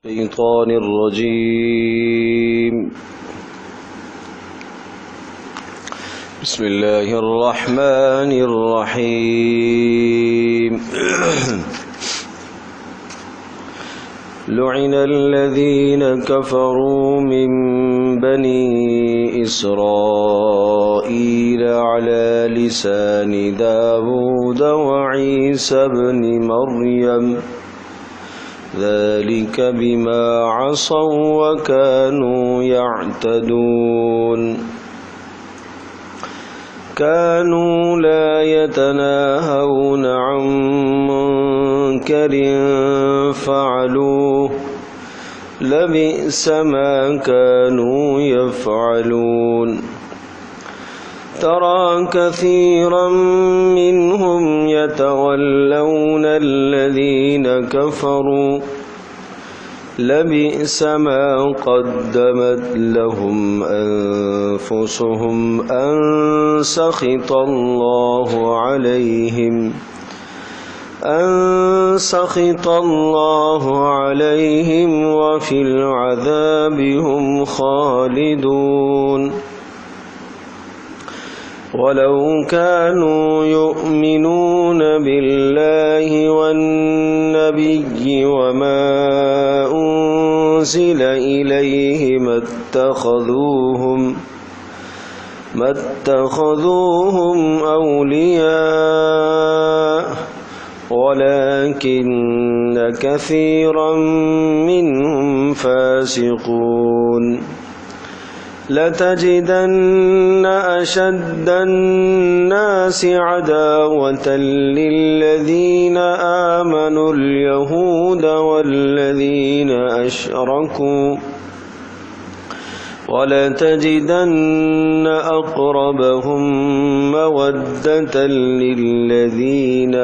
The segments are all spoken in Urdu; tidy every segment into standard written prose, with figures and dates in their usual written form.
الشيطان الرجيم. بسم الله الرحمن الرحيم. لعن الذين كفروا من بني إسرائيل على لسان داود وعيسى بن مريم ذلك بما عصوا وكانوا يعتدون. كانوا لا يتناهون عن منكر فعلوه لبئس ما كانوا يفعلون. ترى كثيرا منهم يتولون الذين كفروا لبئس ما قدمت لهم أنفسهم أن سخط الله عليهم وفي العذاب هم خالدون. ولو كانوا يؤمنون بالله والنبي وما أنزل إليه ما اتخذوهم أولياء ولكن كثيرا منهم فاسقون. لتجدن أشد الناس عداوة للذين آمنوا اليهود والذين أشركوا ولتجدن أقربهم مودة للذين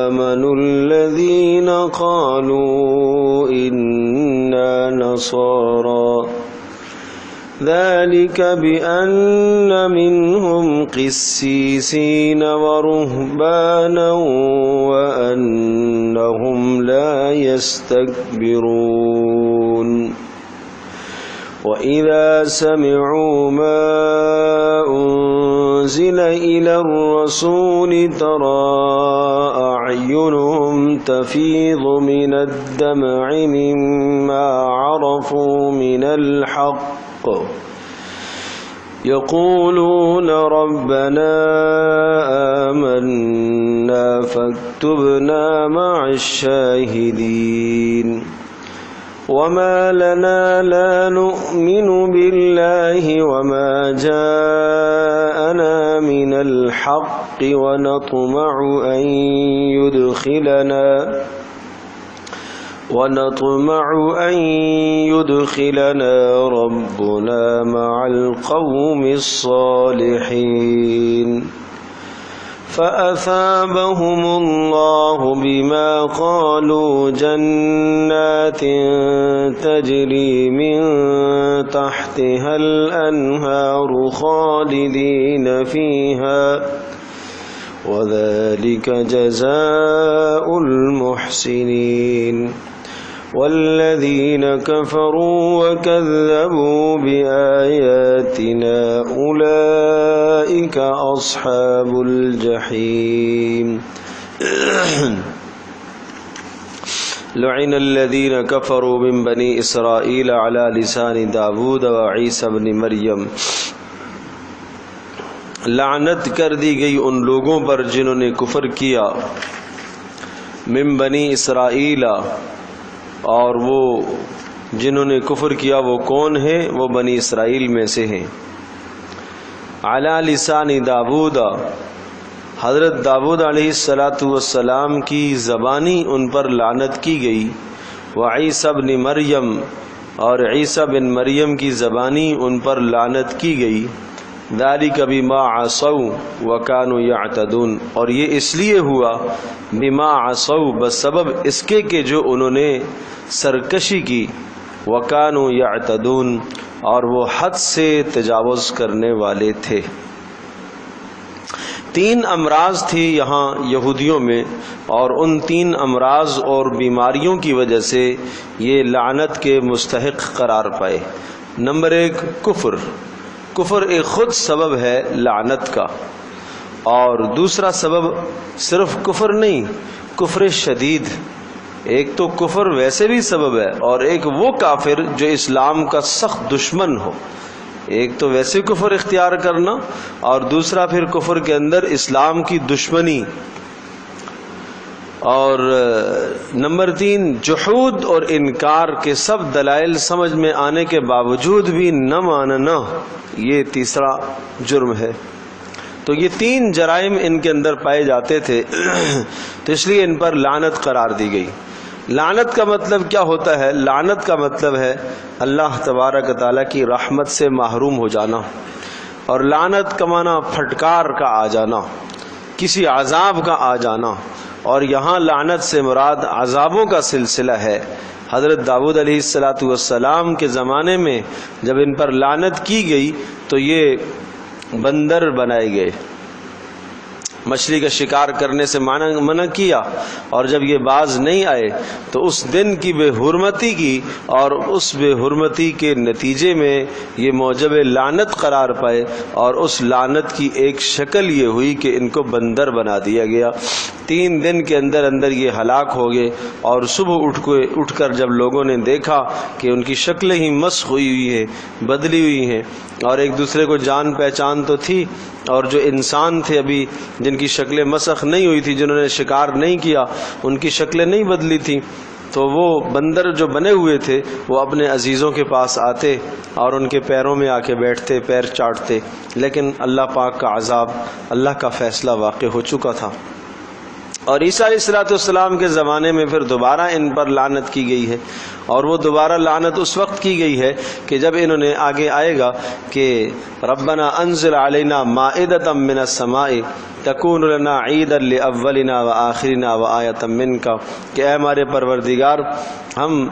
آمنوا الذين قالوا إنا نصارى ذلك بأن منهم قسيسين ورهبانا وأنهم لا يستكبرون. وإذا سمعوا ما أنزل إلى الرسول ترى أعينهم تفيض من الدمع مما عرفوا من الحق يقولون ربنا آمنا فاكتبنا مع الشاهدين. وما لنا لا نؤمن بالله وما جاءنا من الحق ونطمع أن يدخلنا ربنا مع القوم الصالحين. فأثابهم الله بما قالوا جنات تجري من تحتها الأنهار خالدين فيها وذلك جزاء المحسنين. والذين كفروا وكذبوا بآياتنا أولئك أصحاب الجحيم. لعن الذين كفروا من بني إسرائيل على لسان داود وعيسى بن مريم. لعنت کر دی گئی ان لوگوں پر جنہوں نے کفر کیا من بنی اسرائیل، اور وہ جنہوں نے کفر کیا وہ کون ہیں؟ وہ بنی اسرائیل میں سے ہیں۔ علی لسان داود، حضرت داود علیہ السلام کی زبانی ان پر لعنت کی گئی۔ وعیسی بن مریم، اور عیسی بن مریم کی زبانی ان پر لعنت کی گئی۔ ذالک بما عصوا وکانوا یعتدون، اور یہ اس لیے ہوا بما عصوا، بسبب اس کے کہ جو انہوں نے سرکشی کی، وکانوا یعتدون، اور وہ حد سے تجاوز کرنے والے تھے۔ 3 امراض تھی یہاں یہودیوں میں، اور ان 3 امراض اور بیماریوں کی وجہ سے یہ لعنت کے مستحق قرار پائے۔ نمبر 1 کفر۔ کفر ایک خود سبب ہے لعنت کا، اور دوسرا سبب صرف کفر نہیں، کفر شدید۔ ایک تو کفر ویسے بھی سبب ہے، اور ایک وہ کافر جو اسلام کا سخت دشمن ہو۔ ایک تو ویسے کفر اختیار کرنا، اور دوسرا پھر کفر کے اندر اسلام کی دشمنی۔ اور نمبر 3 جحود اور انکار کے سب دلائل سمجھ میں آنے کے باوجود بھی نہ ماننا، یہ تیسرا جرم ہے۔ تو یہ 3 جرائم ان کے اندر پائے جاتے تھے، تو اس لیے ان پر لعنت قرار دی گئی۔ لعنت کا مطلب کیا ہوتا ہے؟ لعنت کا مطلب ہے اللہ تبارک و تعالیٰ کی رحمت سے محروم ہو جانا، اور لعنت کا معنی پھٹکار کا آ جانا، کسی عذاب کا آ جانا، اور یہاں لعنت سے مراد عذابوں کا سلسلہ ہے۔ حضرت داؤد علیہ السلام کے زمانے میں جب ان پر لعنت کی گئی تو یہ بندر بنائے گئے، مچھلی کا شکار کرنے سے منع کیا، اور جب یہ باز نہیں آئے تو اس دن کی بے حرمتی کی، اور اس بے حرمتی کے نتیجے میں یہ موجب لعنت قرار پائے، اور اس لعنت کی ایک شکل یہ ہوئی کہ ان کو بندر بنا دیا گیا۔ 3 دن کے اندر اندر یہ ہلاک ہو گئے، اور صبح اٹھ کر جب لوگوں نے دیکھا کہ ان کی شکلیں ہی مسخ ہوئی ہیں، بدلی ہوئی ہیں، اور ایک دوسرے کو جان پہچان تو تھی، اور جو انسان تھے ابھی جن کی شکلیں مسخ نہیں ہوئی تھی، جنہوں نے شکار نہیں کیا، ان کی شکلیں نہیں بدلی تھیں، تو وہ بندر جو بنے ہوئے تھے وہ اپنے عزیزوں کے پاس آتے اور ان کے پیروں میں آ کے بیٹھتے، پیر چاٹتے، لیکن اللہ پاک کا عذاب، اللہ کا فیصلہ واقع ہو چکا تھا۔ اور عیسیٰ علیہ السلام کے زمانے میں پھر دوبارہ ان پر لعنت کی گئی ہے، اور وہ دوبارہ لعنت اس وقت کی گئی ہے کہ جب انہوں نے، آگے آئے گا کہ ربنا انزل علینا مائدۃ من السماء تکون لنا عیدا لاولنا وآخرنا وآیۃ منک، کہ اے ہمارے پروردگار، ہم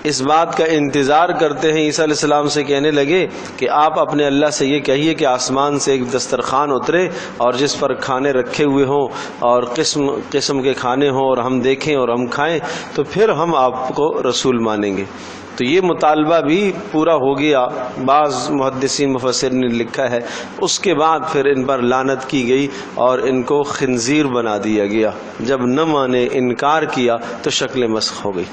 اس بات کا انتظار کرتے ہیں۔ عیسیٰ علیہ السلام سے کہنے لگے کہ آپ اپنے اللہ سے یہ کہیے کہ آسمان سے ایک دسترخوان اترے اور جس پر کھانے رکھے ہوئے ہوں اور قسم قسم کے کھانے ہوں، اور ہم دیکھیں اور ہم کھائیں، تو پھر ہم آپ کو رسول مانیں گے۔ تو یہ مطالبہ بھی پورا ہو گیا، بعض محدثین مفسرین نے لکھا ہے۔ اس کے بعد پھر ان پر لعنت کی گئی اور ان کو خنزیر بنا دیا گیا۔ جب نہ مانے، انکار کیا، تو شکل مسخ ہو گئی۔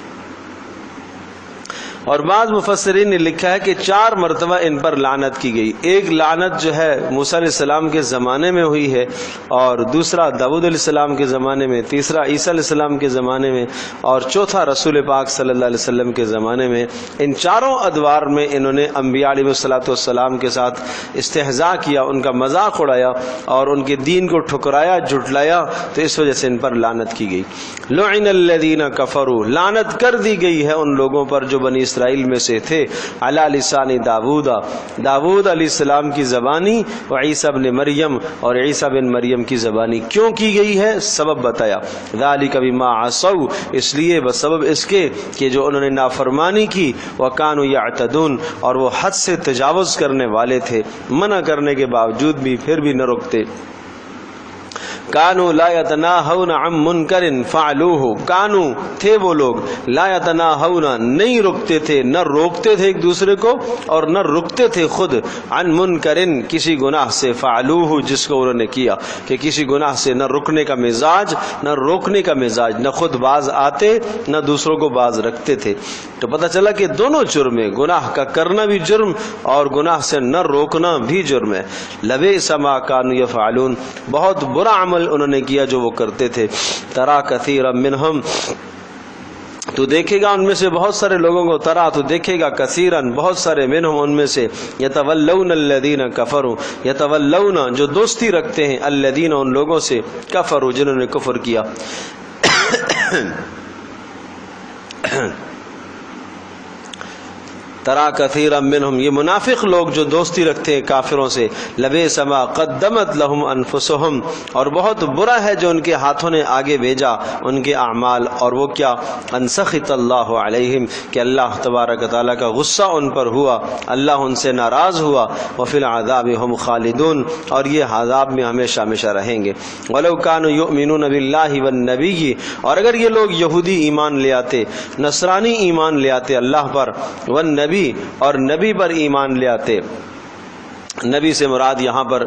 اور بعض مفسرین نے لکھا ہے کہ 4 مرتبہ ان پر لعنت کی گئی۔ ایک لعنت جو ہے موسیٰ علیہ السلام کے زمانے میں ہوئی ہے، اور دوسرا داؤد علیہ السلام کے زمانے میں، تیسرا عیسیٰ علیہ السلام کے زمانے میں، اور چوتھا رسول پاک صلی اللہ علیہ وسلم کے زمانے میں۔ ان 4 ادوار میں انہوں نے انبیاء علیہ السلام کے ساتھ استہزاء کیا، ان کا مذاق اڑایا اور ان کے دین کو ٹھکرایا، جھٹلایا، تو اس وجہ سے ان پر لعنت کی گئی۔ لعن الذین کفروا، لعنت کر دی گئی ہے ان لوگوں پر جو بنی اسرائیل میں سے تھے، علی لسان داؤد علیہ السلام کی زبانی، و عیسیٰ بن مریم، اور عیسیٰ بن مریم کی زبانی۔ کیوں کی گئی ہے؟ سبب بتایا، ذالک بما عصوا، اس لیے بسبب اس کے کہ جو انہوں نے نافرمانی کی، وکانوا یعتدون، اور وہ حد سے تجاوز کرنے والے تھے، منع کرنے کے باوجود بھی پھر بھی نہ رکتے۔ کانوا لا یتناہون عن منکر فعلوہ، کانوا تھے وہ لوگ، لا یتناہون نہیں رکتے تھے، نہ روکتے تھے ایک دوسرے کو، اور نہ رکتے تھے خود، عن منکر کسی گناہ سے، فعلوہ جس کو انہوں نے کیا، کہ کسی گناہ سے نہ رکنے کا مزاج، نہ روکنے کا مزاج، نہ خود باز آتے نہ دوسروں کو باز رکھتے تھے۔ تو پتہ چلا کہ دونوں جرم ہے، گناہ کا کرنا بھی جرم اور گناہ سے نہ روکنا بھی جرم ہے۔ لبئس ما کانوا یفعلون، بہت برا عمل انہوں نے کیا جو وہ کرتے تھے۔ ترا کثیرا منہم، تو دیکھے گا ان میں سے بہت سارے لوگوں کو، ترا تو دیکھے گا، کثیرن بہت سارے، منہم ان میں سے، یتولون الذین کفروا، یتولون جو دوستی رکھتے ہیں، الذین ان لوگوں سے، کفروا جنہوں نے کفر کیا۔ ترا کثیرا منہم، یہ منافق لوگ جو دوستی رکھتے ہیں کافروں سے، لبئس ما قدمت لہم انفسہم، اور بہت برا ہے جو ان کے ہاتھوں نے آگے بھیجا ان کے اعمال، اور وہ کیا، ان سخط اللہ علیہم، کہ اللہ تبارک تعالیٰ کا غصہ ان پر ہوا، اللہ ان سے ناراض ہوا، وفی العذاب ہم خالدون، اور یہ عذاب میں ہمیشہ ہمیشہ رہیں گے۔ ولو کانوا یؤمنون باللہ والنبی، اور اگر یہ لوگ یہودی ایمان لے آتے، نصرانی ایمان لے آتے اللہ پر، والنبی، اور نبی پر ایمان لے آتے، نبی سے مراد یہاں پر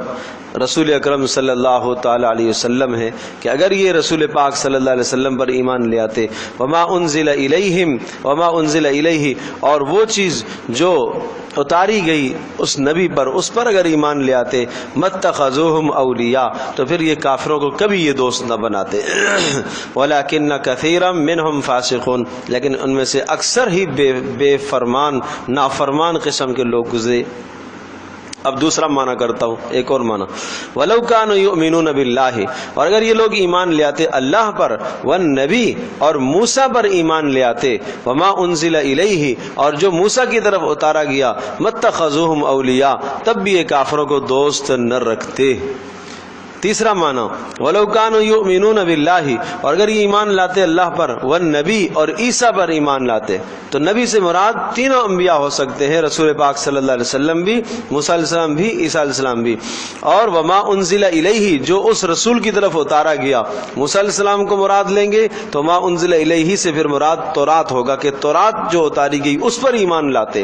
رسول اکرم صلی اللہ تعالی علیہ وسلم ہے، کہ اگر یہ رسول پاک صلی اللہ علیہ وسلم پر ایمان لے آتے، وما انزل الیہم وما انزل الیہ، اور وہ چیز جو اتاری گئی اس نبی پر، اس پر اگر ایمان لے آتے، متخذوہم اولیاء، تو پھر یہ کافروں کو کبھی یہ دوست نہ بناتے، ولکن کثیرا منہم فاسقون، لیکن ان میں سے اکثر ہی بے فرمان نافرمان قسم کے لوگ گزرے۔ اب دوسرا معنی کرتا ہوں، ایک اور معنی، وَلَوْ كَانُوا يُؤْمِنُونَ بِاللَّهِ، اور اگر یہ لوگ ایمان لے آتے اللہ پر، والنبی، اور موسیٰ پر ایمان لے آتے، وَمَا أُنزِلَ إِلَيْهِ، اور جو موسیٰ کی طرف اتارا گیا، مَتَّخَذُوهُمْ أَوْلِيَاءَ، تب بھی یہ کافروں کو دوست نہ رکھتے۔ تیسرا معنی، وَلَوْ كَانُوا يُؤْمِنُونَ بِاللَّهِ، اور اگر یہ ایمان لاتے اللہ پر، والنبی، اور عیسیٰ پر ایمان لاتے، تو نبی سے مراد تینوں انبیاء ہو سکتے ہیں، رسول پاک صلی اللہ علیہ وسلم بھی، موسیٰ علیہ السلام بھی، عیسیٰ علیہ السلام بھی، اور وما انزل الیہ، جو اس رسول کی طرف اتارا گیا، موسیٰ علیہ السلام کو مراد لیں گے تو ما انزل الیہ سے پھر مراد تورات ہوگا، کہ تورات جو اتاری گئی اس پر ایمان لاتے،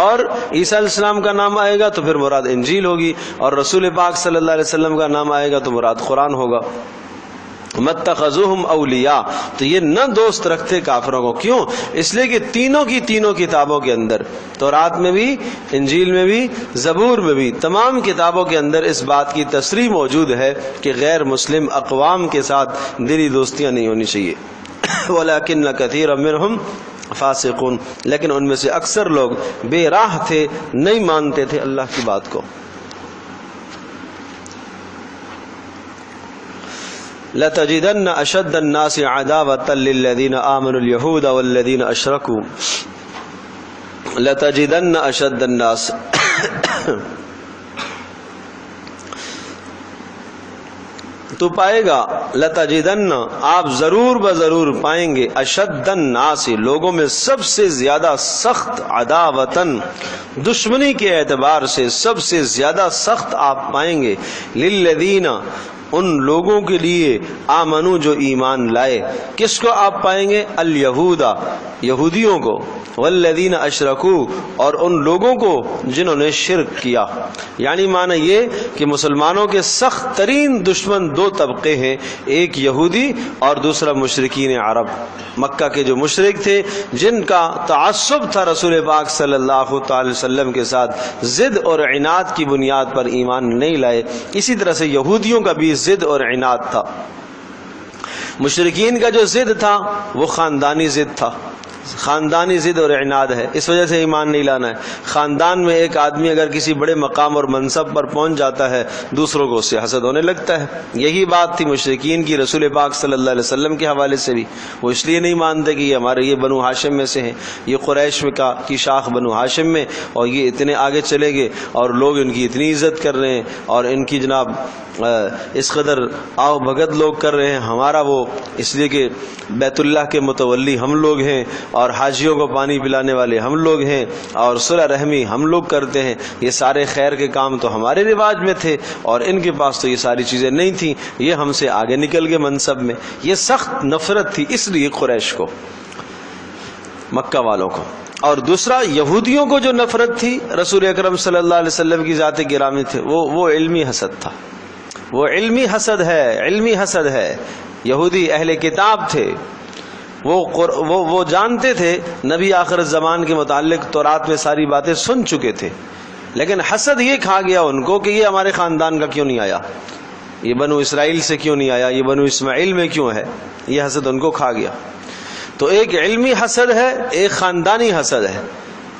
اور عیسیٰ علیہ السلام کا نام آئے گا تو پھر مراد انجیل ہوگی، اور رسول پاک صلی اللہ علیہ وسلم کا نام آئے گا تو مراد قرآن ہوگا۔ متخذوہم اولیاء، تو یہ نہ دوست رکھتے کافروں کو، کیوں؟ اس لیے کہ تینوں کی تینوں کتابوں کے اندر، تورات میں بھی، انجیل میں بھی، زبور میں بھی، تمام کتابوں کے اندر اس بات کی تصریح موجود ہے کہ غیر مسلم اقوام کے ساتھ دلی دوستیاں نہیں ہونی چاہیے۔ ولیکن کثیر منہم فاسقون، لیکن ان میں سے اکثر لوگ بے راہ تھے، نہیں مانتے تھے اللہ کی بات کو۔ لَتَجِدَنَّ أَشَدَّ النَّاسِ عَدَاوَةً لِلَّذِينَ آمَنُوا الْيَهُودَ وَالَّذِينَ أَشْرَكُوا، لَتَجِدَنَّ أَشَدَّ النَّاسِ، تو پائے گا، لَتَجِدَنَّ، آپ ضرور بضرور پائیں گے، أَشَدَّ النَّاسِ، لوگوں میں سب سے زیادہ سخت، عداوتاً، دشمنی کے اعتبار سے سب سے زیادہ سخت آپ پائیں گے، لِلَّذِينَ، ان لوگوں کے لیے، آمنو، جو ایمان لائے، کس کو آپ پائیں گے؟ الیہود، یہودیوں کو، والذین اشرکوا، اور ان لوگوں کو جنہوں نے شرک کیا۔ یعنی معنی یہ کہ مسلمانوں کے سخت ترین دشمن دو طبقے ہیں، ایک یہودی اور دوسرا مشرکین عرب، مکہ کے جو مشرک تھے، جن کا تعصب تھا رسول پاک صلی اللہ تعالی وسلم کے ساتھ، ضد اور عناد کی بنیاد پر ایمان نہیں لائے، اسی طرح سے یہودیوں کا بھی ضد اور عناد تھا۔ مشرکین کا جو ضد تھا وہ خاندانی ضد تھا، خاندانی ضد اور عناد ہے، اس وجہ سے ایمان نہیں لانا ہے۔ خاندان میں ایک آدمی اگر کسی بڑے مقام اور منصب پر پہنچ جاتا ہے، دوسروں کو اس سے حسد ہونے لگتا ہے۔ یہی بات تھی مشرکین کی رسول پاک صلی اللہ علیہ وسلم کے حوالے سے بھی، وہ اس لیے نہیں مانتے کہ یہ ہمارے یہ بنو ہاشم میں سے ہیں، یہ قریش کی شاخ بنو ہاشم میں، اور یہ اتنے آگے چلے گئے اور لوگ ان کی اتنی عزت کر رہے ہیں اور ان کی جناب اس قدر آؤ بھگت لوگ کر رہے ہیں، ہمارا وہ اس لیے کہ بیت اللہ کے متولی ہم لوگ ہیں اور حاجیوں کو پانی پلانے والے ہم لوگ ہیں اور صلح رحمی ہم لوگ کرتے ہیں، یہ سارے خیر کے کام تو ہمارے رواج میں تھے اور ان کے پاس تو یہ ساری چیزیں نہیں تھیں، یہ ہم سے آگے نکل گئے منصب میں۔ یہ سخت نفرت تھی اس لیے قریش کو، مکہ والوں کو۔ اور دوسرا یہودیوں کو جو نفرت تھی رسول اکرم صلی اللہ علیہ وسلم کی ذات گرامی تھے، وہ علمی حسد تھا، وہ علمی حسد ہے، علمی حسد ہے۔ یہودی اہل کتاب تھے، وہ جانتے تھے نبی آخر الزمان کے متعلق، تورات میں ساری باتیں سن چکے تھے، لیکن حسد یہ کھا گیا ان کو کہ یہ ہمارے خاندان کا کیوں نہیں آیا، یہ بنو اسرائیل سے کیوں نہیں آیا، یہ بنو اسماعیل میں کیوں ہے، یہ حسد ان کو کھا گیا۔ تو ایک علمی حسد ہے، ایک خاندانی حسد ہے۔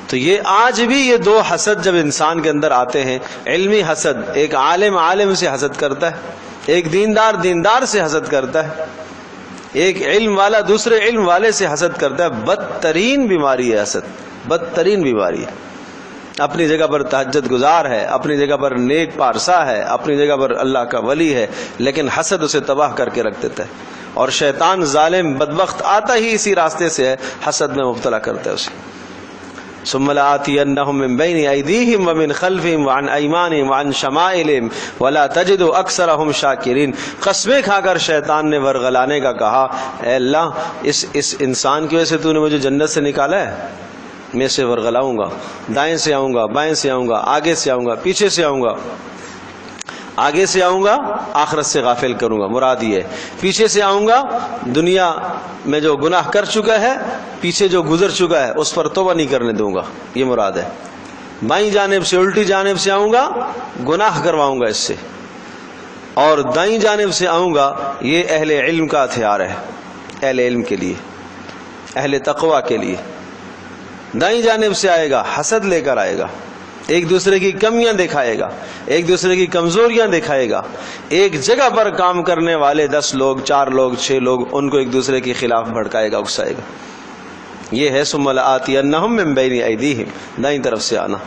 تو یہ آج بھی یہ دو حسد جب انسان کے اندر آتے ہیں، علمی حسد، ایک عالم سے حسد کرتا ہے، ایک دیندار سے حسد کرتا ہے، ایک علم والا دوسرے علم والے سے حسد کرتا ہے۔ بدترین بیماری ہے حسد، بدترین بیماری ہے. اپنی جگہ پر تہجد گزار ہے، اپنی جگہ پر نیک پارسا ہے، اپنی جگہ پر اللہ کا ولی ہے، لیکن حسد اسے تباہ کر کے رکھ دیتا ہے. اور شیطان ظالم بدبخت آتا ہی اسی راستے سے ہے، حسد میں مبتلا کرتا ہے اسے. ثم لآتینہم من بین ایدیہم ومن خلفہم وعن ایمانہم وعن شمائلہم ولا تجد اکثرہم شاکرین. قسمیں کھا کر شیطان نے ورغلانے کا کہا، اے اللہ اس انسان کی وجہ سے تو نے مجھے جنت سے نکالا ہے، میں سے ورغلاؤں گا، دائیں سے آؤں گا، بائیں سے آؤں گا، آگے سے آؤں گا، پیچھے سے آؤں گا. آگے سے آؤں گا آخرت سے غافل کروں گا، مراد یہ ہے. پیچھے سے آؤں گا دنیا میں جو گناہ کر چکا ہے، پیچھے جو گزر چکا ہے اس پر توبہ نہیں کرنے دوں گا، یہ مراد ہے. بائیں جانب سے الٹی جانب سے آؤں گا، گناہ کرواؤں گا اس سے. اور دائیں جانب سے آؤں گا، یہ اہل علم کا ہتھیار ہے، اہل علم کے لیے، اہل تقوی کے لیے. دائیں جانب سے آئے گا، حسد لے کر آئے گا، ایک دوسرے کی کمیاں دکھائے گا، ایک دوسرے کی کمزوریاں دکھائے گا. ایک جگہ پر کام کرنے والے 10 لوگ 4 لوگ 6 لوگ ان کو ایک دوسرے کے خلاف بھڑکائے گا، اکسائے گا. یہ ہے ثم لآتینہم من بین ایدیہم، دائیں طرف سے آنا.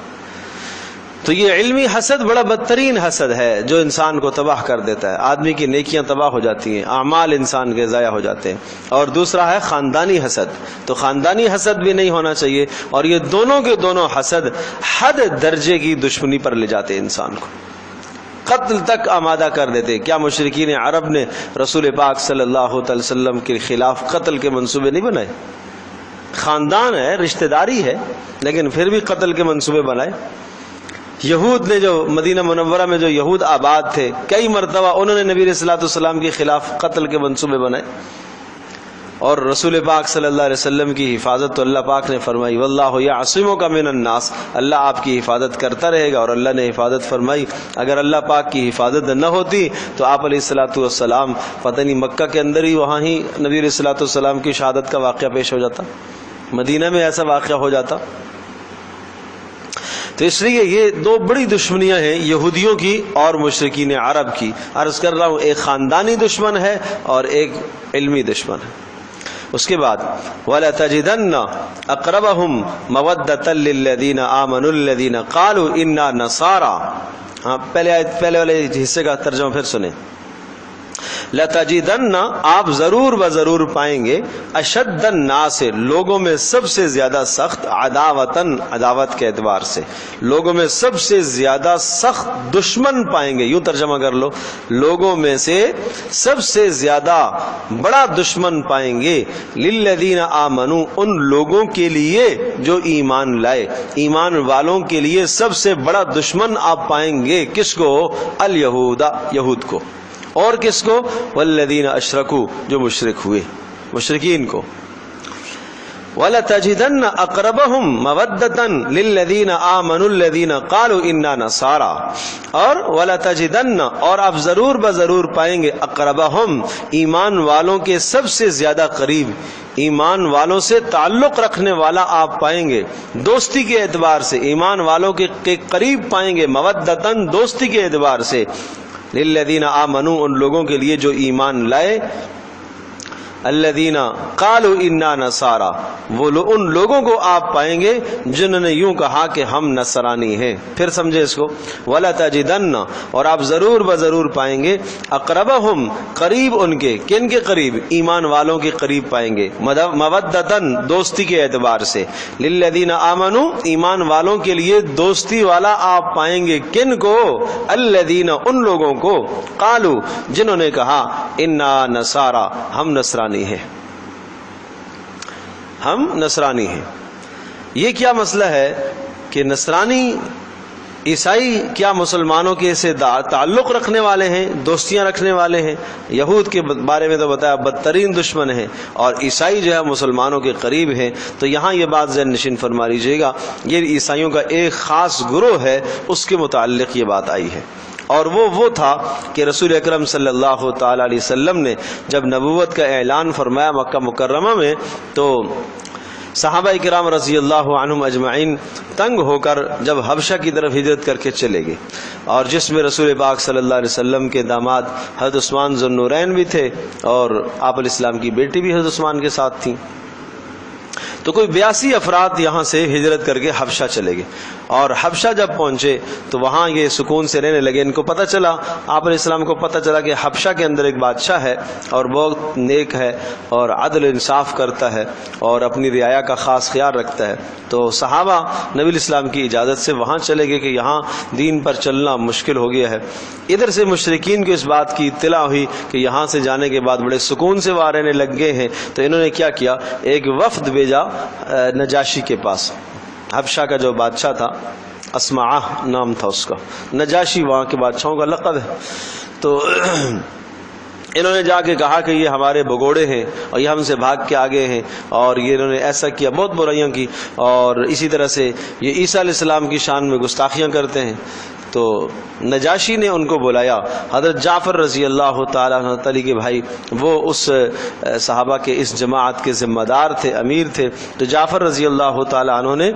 تو یہ علمی حسد بڑا بدترین حسد ہے جو انسان کو تباہ کر دیتا ہے. آدمی کی نیکیاں تباہ ہو جاتی ہیں، اعمال انسان کے ضائع ہو جاتے ہیں. اور دوسرا ہے خاندانی حسد. تو خاندانی حسد بھی نہیں ہونا چاہیے. اور یہ دونوں کے دونوں حسد حد درجے کی دشمنی پر لے جاتے انسان کو، قتل تک آمادہ کر دیتے. کیا مشرکین عرب نے رسول پاک صلی اللہ علیہ وسلم کے خلاف قتل کے منصوبے نہیں بنائے؟ خاندان ہے، رشتہ داری ہے، لیکن پھر بھی قتل کے منصوبے بنائے. یہود نے جو مدینہ منورہ میں جو یہود آباد تھے، کئی مرتبہ انہوں نے نبی صلی اللہ علیہ وسلم کے خلاف قتل کے منصوبے بنائے. اور رسول پاک صلی اللہ علیہ وسلم کی حفاظت تو اللہ پاک نے فرمائی، واللہ یعصمک من الناس، اللہ آپ کی حفاظت کرتا رہے گا. اور اللہ نے حفاظت فرمائی. اگر اللہ پاک کی حفاظت نہ ہوتی تو آپ علیہ الصلوۃ والسلام پتہ نہیں مکہ کے اندر ہی وہاں ہی نبی علیہ الصلوۃ والسلام کی شہادت کا واقعہ پیش ہو جاتا، مدینہ میں ایسا واقعہ ہو جاتا. تو اس لیے یہ دو بڑی دشمنیاں ہیں، یہودیوں کی اور مشرکین عرب کی. عرض کر رہا ہوں ایک خاندانی دشمن ہے اور ایک علمی دشمن ہے. اس کے بعد وَلَتَجِدَنَّ أَقْرَبَهُمْ مَوَدَّةً لِلَّذِينَ آمَنُوا الَّذِينَ قَالُوا إِنَّا نَصَارَى. ہاں پہلے والے حصے کا ترجمہ پھر سنیں. لَتَجِدَنَّ آپ ضرور بضرور پائیں گے، اشد الناس لوگوں میں سب سے زیادہ سخت، عداوتاً عداوت کے اعتبار سے لوگوں میں سب سے زیادہ سخت دشمن پائیں گے. یوں ترجمہ کر لو، لوگوں میں سے سب سے زیادہ بڑا دشمن پائیں گے، للذین آمنوا ان لوگوں کے لیے جو ایمان لائے، ایمان والوں کے لیے سب سے بڑا دشمن آپ پائیں گے. کس کو؟ الیہود، یہود کو. اور کس کو؟ والذین اشرکوا جو مشرک ہوئے، مشرکین کو. وَلَتَجِدَنَّ أَقْرَبَهُمْ مَوَدَّةً لِلَّذِينَ آمَنُوا الَّذِينَ قَالُوا إِنَّا نَصَارَى. اور وَلَتَجِدَنَّ اور آپ ضرور بضرور پائیں گے، أَقْرَبَهُمْ ایمان والوں کے سب سے زیادہ قریب، ایمان والوں سے تعلق رکھنے والا آپ پائیں گے، دوستی کے اعتبار سے ایمان والوں کے قریب پائیں گے، مودتاً دوستی کے اعتبار سے، للذین آمنوا ان لوگوں کے لیے جو ایمان لائے، الذین قالوا انا نصارى وہ ان لوگوں کو آپ پائیں گے جنہوں نے یوں کہا کہ ہم نصرانی ہیں. پھر سمجھے اس کو، وَلَتَجِدَنَّ اور آپ ضرور بضرور پائیں گے، اقربہم قریب ان کے، کن کے قریب؟ ایمان والوں کے قریب پائیں گے، مودتاً دوستی کے اعتبار سے، للذین آمنوا ایمان والوں کے لیے دوستی والا آپ پائیں گے. کن کو؟ الذین ان لوگوں کو، قالوا جنہوں نے کہا انا نصارى ہم نصرانی ہیں، ہم نصرانی ہیں. یہ کیا مسئلہ ہے کہ نصرانی عیسائی کیا مسلمانوں کے سے تعلق رکھنے والے ہیں، دوستیاں رکھنے والے ہیں؟ یہود کے بارے میں تو بتایا بدترین دشمن ہیں، اور عیسائی جو ہے مسلمانوں کے قریب ہیں. تو یہاں یہ بات ذہن نشین فرما لیجیے گا، یہ عیسائیوں کا ایک خاص گروہ ہے، اس کے متعلق یہ بات آئی ہے. اور وہ تھا کہ رسول اکرم صلی اللہ تعالی علیہ وسلم نے جب نبوت کا اعلان فرمایا مکہ مکرمہ میں، تو صحابہ کرام رضی اللہ عنہم اجمعین تنگ ہو کر جب حبشہ کی طرف ہجرت کر کے چلے گئے، اور جس میں رسول پاک صلی اللہ علیہ وسلم کے داماد حضرت عثمان ذو النورین بھی تھے، اور آپ علیہ السلام کی بیٹی بھی حضرت عثمان کے ساتھ تھیں. تو کوئی 82 افراد یہاں سے ہجرت کر کے حبشہ چلے گئے، اور حبشہ جب پہنچے تو وہاں یہ سکون سے رہنے لگے۔ ان کو پتہ چلا، آپ علیہ السلام کو پتہ چلا کہ حبشہ کے اندر ایک بادشاہ ہے اور بہت نیک ہے اور عدل انصاف کرتا ہے اور اپنی رعایا کا خاص خیال رکھتا ہے۔ تو صحابہ نبی الاسلام کی اجازت سے وہاں چلے گئے کہ یہاں دین پر چلنا مشکل ہو گیا ہے۔ ادھر سے مشرکین کو اس بات کی اطلاع ہوئی کہ یہاں سے جانے کے بعد بڑے سکون سے وہ رہنے لگ گئے ہیں، تو انہوں نے کیا کیا، ایک وفد بھیجا نجاشی کے پاس۔ حبشہ کا جو بادشاہ تھا، اسمعہ نام تھا اس کا، نجاشی وہاں کے بادشاہوں کا لقب ہے۔ تو انہوں نے جا کے کہا کہ یہ ہمارے بگوڑے ہیں اور یہ ہم سے بھاگ کے آگے ہیں، اور یہ انہوں نے ایسا کیا، بہت برائیاں کی، اور اسی طرح سے یہ عیسیٰ علیہ السلام کی شان میں گستاخیاں کرتے ہیں۔ تو نجاشی نے ان کو بلایا۔ حضرت جعفر رضی اللہ تعالیٰ عنہ کے بھائی، وہ اس صحابہ کے اس جماعت کے ذمہ دار تھے، امیر تھے۔ تو جعفر رضی اللہ تعالیٰ عنہ نے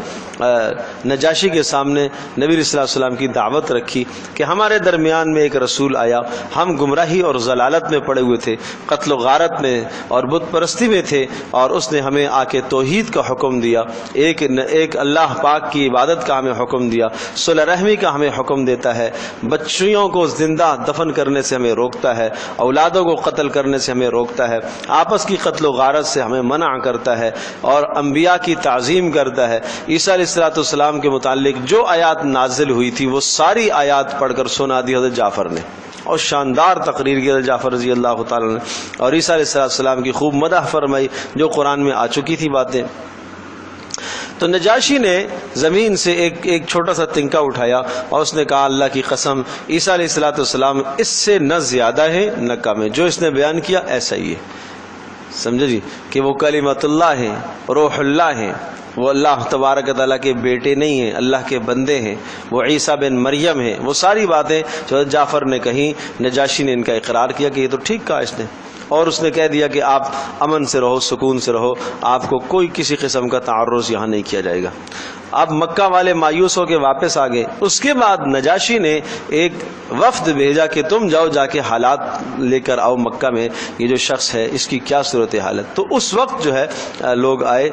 نجاشی کے سامنے نبی صلی اللہ علیہ وسلم کی دعوت رکھی کہ ہمارے درمیان میں ایک رسول آیا، ہم گمراہی اور ضلالت میں پڑے ہوئے تھے، قتل و غارت میں اور بت پرستی میں تھے، اور اس نے ہمیں آ کے توحید کا حکم دیا، ایک اللہ پاک کی عبادت کا ہمیں حکم دیا، صلح رحمی کا ہمیں حکم دیتا ہے، بچیوں کو زندہ دفن کرنے سے ہمیں روکتا ہے، اولادوں کو قتل کرنے سے ہمیں روکتا ہے، آپس کی قتل و غارت سے ہمیں منع کرتا ہے، اور انبیاء کی تعظیم کرتا ہے۔ عیسیٰ علیہ السلام کے متعلق جو آیات نازل ہوئی تھی وہ ساری آیات پڑھ کر سنا دی حضرت جعفر نے، اور شاندار تقریر کی حضرت جعفر رضی اللہ تعالیٰ نے، اور عیسیٰ علیہ السلام کی خوب مدح فرمائی جو قرآن میں آ چکی تھی باتیں۔ تو نجاشی نے زمین سے ایک چھوٹا سا تنکا اٹھایا اور اس نے کہا، اللہ کی قسم، عیسیٰ علیہ السلام اس سے نہ زیادہ ہے نہ کم ہے، جو اس نے بیان کیا ایسا ہی ہے۔ سمجھے جی کہ وہ کلمۃ اللہ ہیں، روح اللہ ہیں، وہ اللہ تبارک تعالیٰ کے بیٹے نہیں ہیں، اللہ کے بندے ہیں، وہ عیسیٰ بن مریم ہیں۔ وہ ساری باتیں جو جعفر نے کہیں، نجاشی نے ان کا اقرار کیا کہ یہ تو ٹھیک کہا اس نے، اور اس نے کہہ دیا کہ آپ امن سے رہو، سکون سے رہو، آپ کو کوئی کسی قسم کا تعرض یہاں نہیں کیا جائے گا۔ اب مکہ والے مایوس ہو کے واپس آ گئے۔ اس کے بعد نجاشی نے ایک وفد بھیجا کہ تم جاؤ، جا کے حالات لے کر آؤ مکہ میں، یہ جو شخص ہے اس کی کیا صورت حالت۔ تو اس وقت جو ہے لوگ آئے،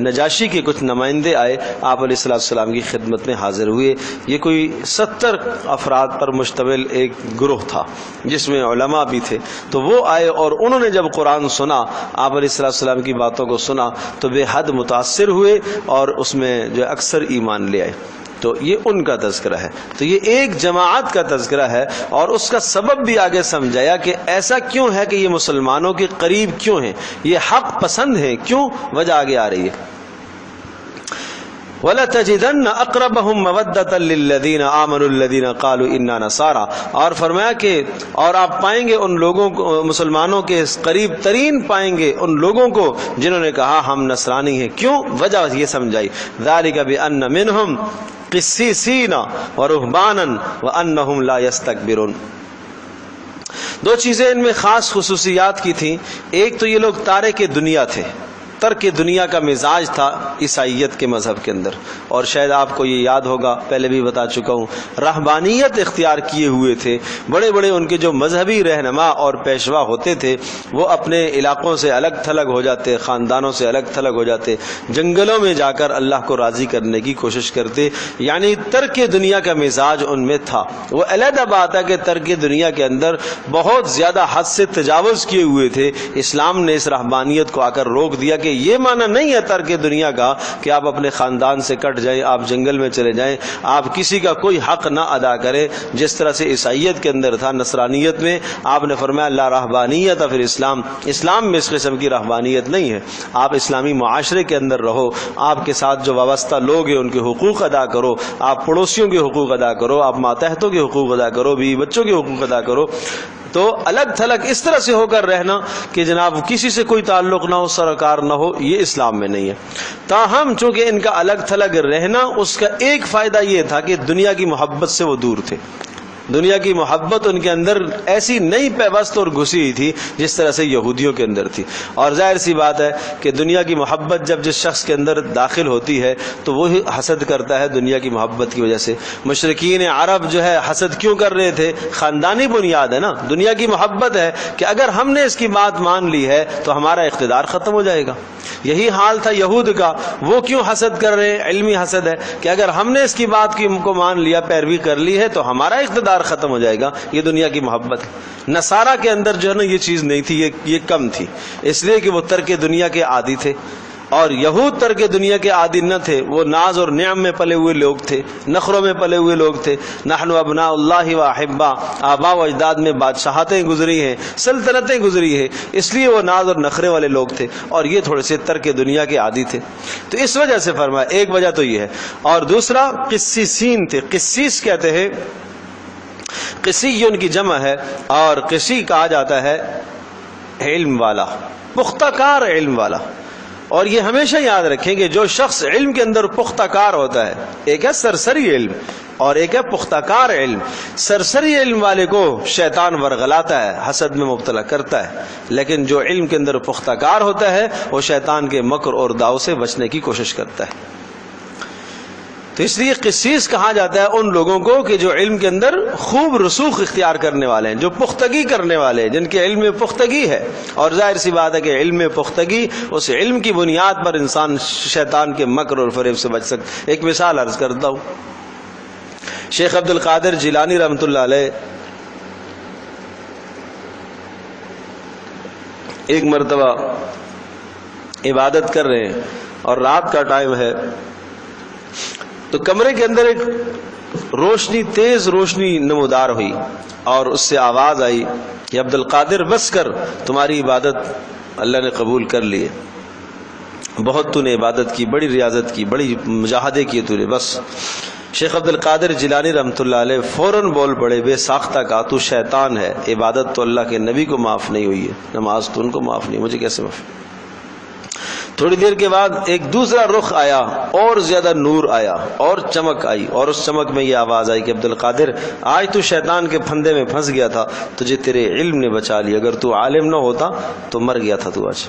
نجاشی کے کچھ نمائندے آئے، آپ علیہ السلام کی خدمت میں حاضر ہوئے۔ یہ کوئی 70 افراد پر مشتمل ایک گروہ تھا جس میں علماء بھی تھے۔ تو وہ آئے اور انہوں نے جب قرآن سنا، آپ علیہ السلام کی باتوں کو سنا، تو بے حد متاثر ہوئے اور اس میں جو اکثر ایمان لے آئے۔ تو یہ ان کا تذکرہ ہے۔ تو یہ ایک جماعت کا تذکرہ ہے، اور اس کا سبب بھی آگے سمجھایا کہ ایسا کیوں ہے کہ یہ مسلمانوں کے قریب کیوں ہیں، یہ حق پسند ہیں، کیوں، وجہ آگے آ رہی ہے۔ وَلَتَجِدَنَّ أَقْرَبَهُمْ مَوَدَّةً لِلَّذِينَ آمَنُوا الَّذِينَ قَالُوا إِنَّا نَصَارَىٰ، اور فرمایا کہ اور آپ پائیں گے ان لوگوں کو، مسلمانوں کے قریب ترین پائیں گے ان لوگوں کو جنہوں نے کہا ہم نصرانی ہیں۔ کیوں، وجہ یہ سمجھائی، ذَلِكَ بِأَنَّ مِنْهُمْ قِسِّيسِينَ وَرُهْبَانًا وَأَنَّهُمْ لَا يَسْتَكْبِرُونَ۔ دو چیزیں ان میں خاص خصوصیات کی تھیں۔ ایک تو یہ لوگ تارک دنیا تھے، ترک دنیا کا مزاج تھا عیسائیت کے مذہب کے اندر، اور شاید آپ کو یہ یاد ہوگا، پہلے بھی بتا چکا ہوں، رہبانیت اختیار کیے ہوئے تھے۔ بڑے بڑے ان کے جو مذہبی رہنما اور پیشوا ہوتے تھے وہ اپنے علاقوں سے الگ تھلگ ہو جاتے، خاندانوں سے الگ تھلگ ہو جاتے، جنگلوں میں جا کر اللہ کو راضی کرنے کی کوشش کرتے، یعنی ترک دنیا کا مزاج ان میں تھا۔ وہ علیحدہ بات ہے کہ ترک دنیا کے اندر بہت زیادہ حد سے تجاوز کیے ہوئے تھے۔ اسلام نے اس رہبانیت کو آ کر روک دیا کہ یہ معنی نہیں ہے ترک دنیا کا کہ آپ اپنے خاندان سے کٹ جائیں، آپ جنگل میں چلے جائیں، آپ کسی کا کوئی حق نہ ادا کریں، جس طرح سے عیسائیت کے اندر تھا۔ نصرانیت میں آپ نے فرمایا لا رہبانیت، پھر اسلام میں اس قسم کی رہبانیت نہیں ہے۔ آپ اسلامی معاشرے کے اندر رہو، آپ کے ساتھ جو وابستہ لوگ ہیں ان کے حقوق ادا کرو، آپ پڑوسیوں کے حقوق ادا کرو، آپ ماتحتوں کے حقوق ادا کرو، بیوی بچوں کے حقوق ادا کرو۔ تو الگ تھلگ اس طرح سے ہو کر رہنا کہ جناب کسی سے کوئی تعلق نہ ہو، سرکار نہ ہو، یہ اسلام میں نہیں ہے۔ تاہم چونکہ ان کا الگ تھلگ رہنا، اس کا ایک فائدہ یہ تھا کہ دنیا کی محبت سے وہ دور تھے۔ دنیا کی محبت ان کے اندر ایسی نئی پیوست اور گھسی ہوئی تھی جس طرح سے یہودیوں کے اندر تھی. اور ظاہر سی بات ہے کہ دنیا کی محبت جب جس شخص کے اندر داخل ہوتی ہے تو وہی حسد کرتا ہے دنیا کی محبت کی وجہ سے. مشرکین عرب جو ہے حسد کیوں کر رہے تھے؟ خاندانی بنیاد ہے نا، دنیا کی محبت ہے کہ اگر ہم نے اس کی بات مان لی ہے تو ہمارا اقتدار ختم ہو جائے گا. یہی حال تھا یہود کا. وہ کیوں حسد کر رہے ہیں؟ علمی حسد ہے کہ اگر ہم نے اس کی بات کو مان لیا، پیروی کر لی ہے تو ہمارا اقتدار ختم ہو جائے گا. یہ دنیا کی محبت ہے. نصارہ کے اندر جو ہے نا یہ چیز نہیں تھی، یہ کم تھی، اس لیے کہ وہ ترک دنیا کے عادی تھے. اور یہود ترک دنیا کے عادی نہ تھے، وہ ناز اور نعم میں پلے ہوئے لوگ تھے، نخروں میں پلے ہوئے لوگ تھے. نحن ابناء اللہ و احبا، آبا و اجداد میں بادشاہتیں گزری ہیں، سلطنتیں گزری ہیں، اس لیے وہ ناز اور نخرے والے لوگ تھے اور یہ تھوڑے سے ترک دنیا کے عادی تھے. تو اس وجہ سے فرمایا، ایک وجہ تو یہ ہے. اور دوسرا قسیسین تھے. قسیس کہتے ہیں، قسی ان کی جمع ہے، اور قسی کہا جاتا ہے علم والا، پختہ کار علم والا. اور یہ ہمیشہ یاد رکھیں کہ جو شخص علم کے اندر پختہ کار ہوتا ہے، ایک ہے سرسری علم اور ایک ہے پختہ کار علم. سرسری علم والے کو شیطان ورغلاتا ہے، حسد میں مبتلا کرتا ہے، لیکن جو علم کے اندر پختہ کار ہوتا ہے وہ شیطان کے مکر اور داؤ سے بچنے کی کوشش کرتا ہے. تو اس لیے قسیس کہا جاتا ہے ان لوگوں کو کہ جو علم کے اندر خوب رسوخ اختیار کرنے والے ہیں، جو پختگی کرنے والے ہیں، جن کے علم میں پختگی ہے. اور ظاہر سی بات ہے کہ علم میں پختگی، اس علم کی بنیاد پر انسان شیطان کے مکر اور فریب سے بچ سکتا. ایک مثال عرض کرتا ہوں. شیخ عبد القادر جیلانی رحمۃ اللہ علیہ ایک مرتبہ عبادت کر رہے ہیں اور رات کا ٹائم ہے، تو کمرے کے اندر ایک روشنی، تیز روشنی نمودار ہوئی اور اس سے آواز آئی، یا عبد القادر بس کر، تمہاری عبادت اللہ نے قبول کر لی ہے، بہت تو نے عبادت کی، بڑی ریاضت کی، بڑی مجاہدے کیے تو نے، بس. شیخ عبد القادر جیلانی رحمۃ اللہ علیہ فوراً بول پڑے بے ساختہ کہا، تو شیطان ہے، عبادت تو اللہ کے نبی کو معاف نہیں ہوئی ہے، نماز تو ان کو معاف نہیں، مجھے کیسے معاف؟ تھوڑی دیر کے بعد ایک دوسرا رخ آیا، اور زیادہ نور آیا اور چمک آئی، اور اس چمک میں یہ آواز آئی کہ عبد القادر آج تو شیطان کے پھندے میں پھنس گیا تھا، تجھے تیرے علم نے بچا لیا، اگر تو عالم نہ ہوتا تو مر گیا تھا تو آج.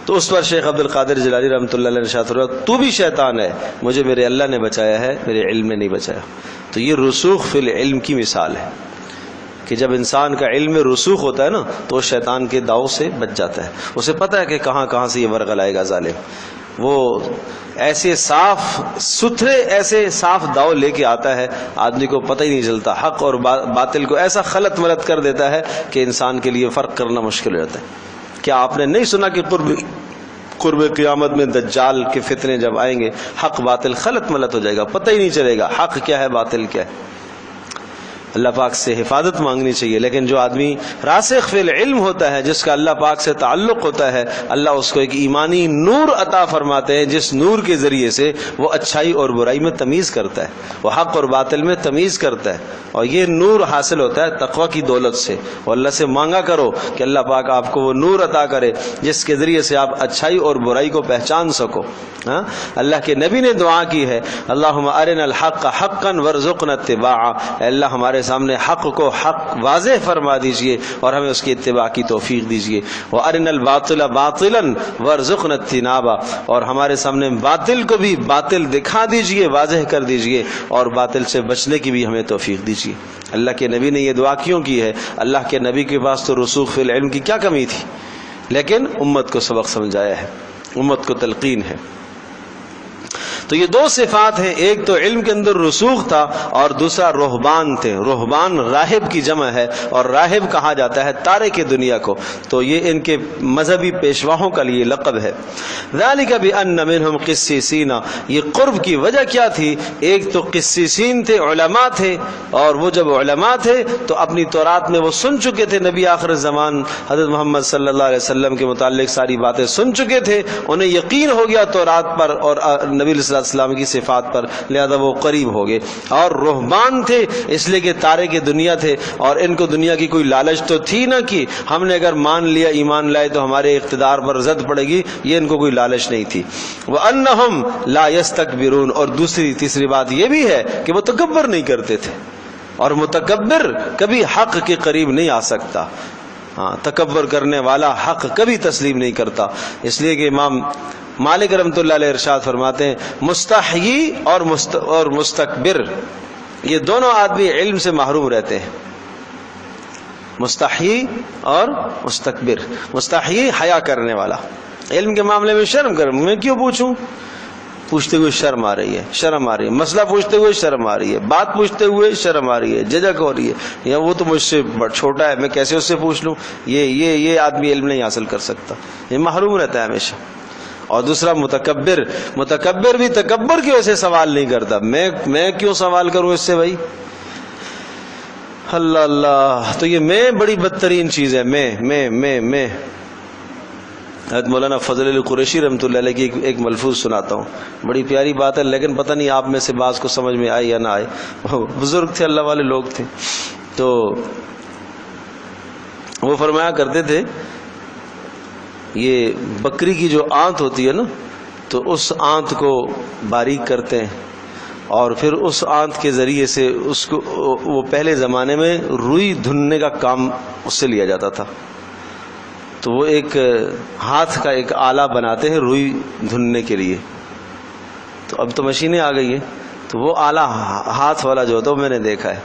تو اس پر شیخ عبد القادر جیلانی رحمۃ اللہ علیہ نے ارشاد فرمایا، تو بھی شیطان ہے، مجھے میرے اللہ نے بچایا ہے، میرے علم نے نہیں بچایا. تو یہ رسوخ فی العلم کی مثال ہے کہ جب انسان کا علم میں رسوخ ہوتا ہے نا تو وہ شیطان کے داؤ سے بچ جاتا ہے. اسے پتہ ہے کہ کہاں کہاں سے یہ ورغل آئے گا ظالم. وہ ایسے صاف ستھرے، ایسے صاف داؤ لے کے آتا ہے، آدمی کو پتہ ہی نہیں چلتا، حق اور باطل کو ایسا خلط ملط کر دیتا ہے کہ انسان کے لیے فرق کرنا مشکل ہو جاتا ہے. کیا آپ نے نہیں سنا کہ قرب قیامت میں دجال کے فتنے جب آئیں گے، حق باطل خلط ملط ہو جائے گا، پتہ ہی نہیں چلے گا حق کیا ہے باطل کیا ہے. اللہ پاک سے حفاظت مانگنی چاہیے. لیکن جو آدمی راسخ فی العلم ہوتا ہے، جس کا اللہ پاک سے تعلق ہوتا ہے، اللہ اس کو ایک ایمانی نور عطا فرماتے ہیں، جس نور کے ذریعے سے وہ اچھائی اور برائی میں تمیز کرتا ہے، وہ حق اور باطل میں تمیز کرتا ہے. اور یہ نور حاصل ہوتا ہے تقوی کی دولت سے. اور اللہ سے مانگا کرو کہ اللہ پاک آپ کو وہ نور عطا کرے جس کے ذریعے سے آپ اچھائی اور برائی کو پہچان سکو. اللہ کے نبی نے دعا کی ہے، اللہم ارنا الحق حقا وارزقنا اتباعہ، اللہ ہمارے سامنے حق کو حق واضح فرما دیجئے اور ہمیں اس کی اتباع کی توفیق دیجئے. وارنا الباطل باطلا وارزقنا اجتنابہ، اور ہمارے سامنے باطل کو بھی باطل دکھا دیجئے، واضح کر دیجئے، اور باطل سے بچنے کی بھی ہمیں توفیق دیجئے. اللہ کے نبی نے یہ دعا کیوں کی ہے؟ اللہ کے نبی کے پاس تو رسوخ فی العلم کی کیا کمی تھی، لیکن امت کو سبق سمجھایا ہے، امت کو تلقین ہے. تو یہ دو صفات ہیں، ایک تو علم کے اندر رسوخ تھا اور دوسرا رہبان تھے. رہبان راہب کی جمع ہے اور راہب کہا جاتا ہے تارے کی دنیا کو. تو یہ ان کے مذہبی پیشواؤں کا لیے لقب ہے. ذالک بان منہم قسیسین، یہ قرب کی وجہ کیا تھی؟ ایک تو قسیسین تھے، علماء تھے، اور وہ جب علماء تھے تو اپنی تورات میں وہ سن چکے تھے، نبی آخر زمان حضرت محمد صلی اللہ علیہ وسلم کے متعلق ساری باتیں سن چکے تھے، انہیں یقین ہو گیا تورات پر اور نبی صلی اللہ علیہ وسلم کی صفات پر، لہذا وہ قریب ہو گئے. اور رہبان تھے اس لیے کہ تارے کی دنیا تھے اور ان کو دنیا کی کوئی لالچ تو تھی نہ کہ ہم نے اگر مان لیا ایمان لائے تو ہمارے اقتدار پر زد پڑے گی، یہ ان کو کوئی لالچ نہیں تھی. وَأَنَّهُمْ لَا يَسْتَكْبِرُونَ، اور تیسری بات یہ بھی ہے کہ وہ تکبر نہیں کرتے تھے. اور متکبر کبھی حق کے قریب نہیں آ سکتا. ہاں، تکبر کرنے والا حق کبھی تسلیم نہیں کرتا. اس لیے کہ امام مالک رحمۃ اللہ علیہ ارشاد فرماتے ہیں مستحیی اور مستکبر یہ دونوں آدمی علم سے محروم رہتے ہیں. مستحیی اور مستکبر. مستحیی حیا کرنے والا، علم کے معاملے میں شرم کر، میں کیوں پوچھوں، پوچھتے ہوئے شرم آ رہی ہے، شرم آ رہی ہے، مسئلہ پوچھتے ہوئے شرم آ رہی ہے، بات پوچھتے ہوئے شرم آ رہی ہے، جھجک ہو رہی ہے، یا وہ تو مجھ سے چھوٹا ہے میں کیسے اس سے پوچھ لوں. یہ آدمی علم نہیں حاصل کر سکتا، یہ محروم رہتا ہے ہمیشہ. اور دوسرا متکبر. متکبر بھی تکبر کی وجہ سے سوال نہیں کرتا. میں کیوں سوال کروں اس سے بھائی، اللہ اللہ. تو یہ میں بڑی بدترین چیز ہے. میں حضرت مولانا فضل علی قریشی رحمۃ اللہ علیہ کی ایک ملفوظ سناتا ہوں، بڑی پیاری بات ہے، لیکن پتہ نہیں آپ میں سے بعض کو سمجھ میں آئے یا نہ آئے. بزرگ تھے، اللہ والے لوگ تھے. تو وہ فرمایا کرتے تھے یہ بکری کی جو آنت ہوتی ہے نا، تو اس آنت کو باریک کرتے ہیں اور پھر اس آنت کے ذریعے سے اس کو، وہ پہلے زمانے میں روئی دھننے کا کام اس سے لیا جاتا تھا. تو وہ ایک ہاتھ کا ایک آلہ بناتے ہیں روئی دھننے کے لیے. تو اب تو مشینیں آ گئی ہیں، تو وہ آلہ ہاتھ والا جو ہوتا ہے وہ میں نے دیکھا ہے.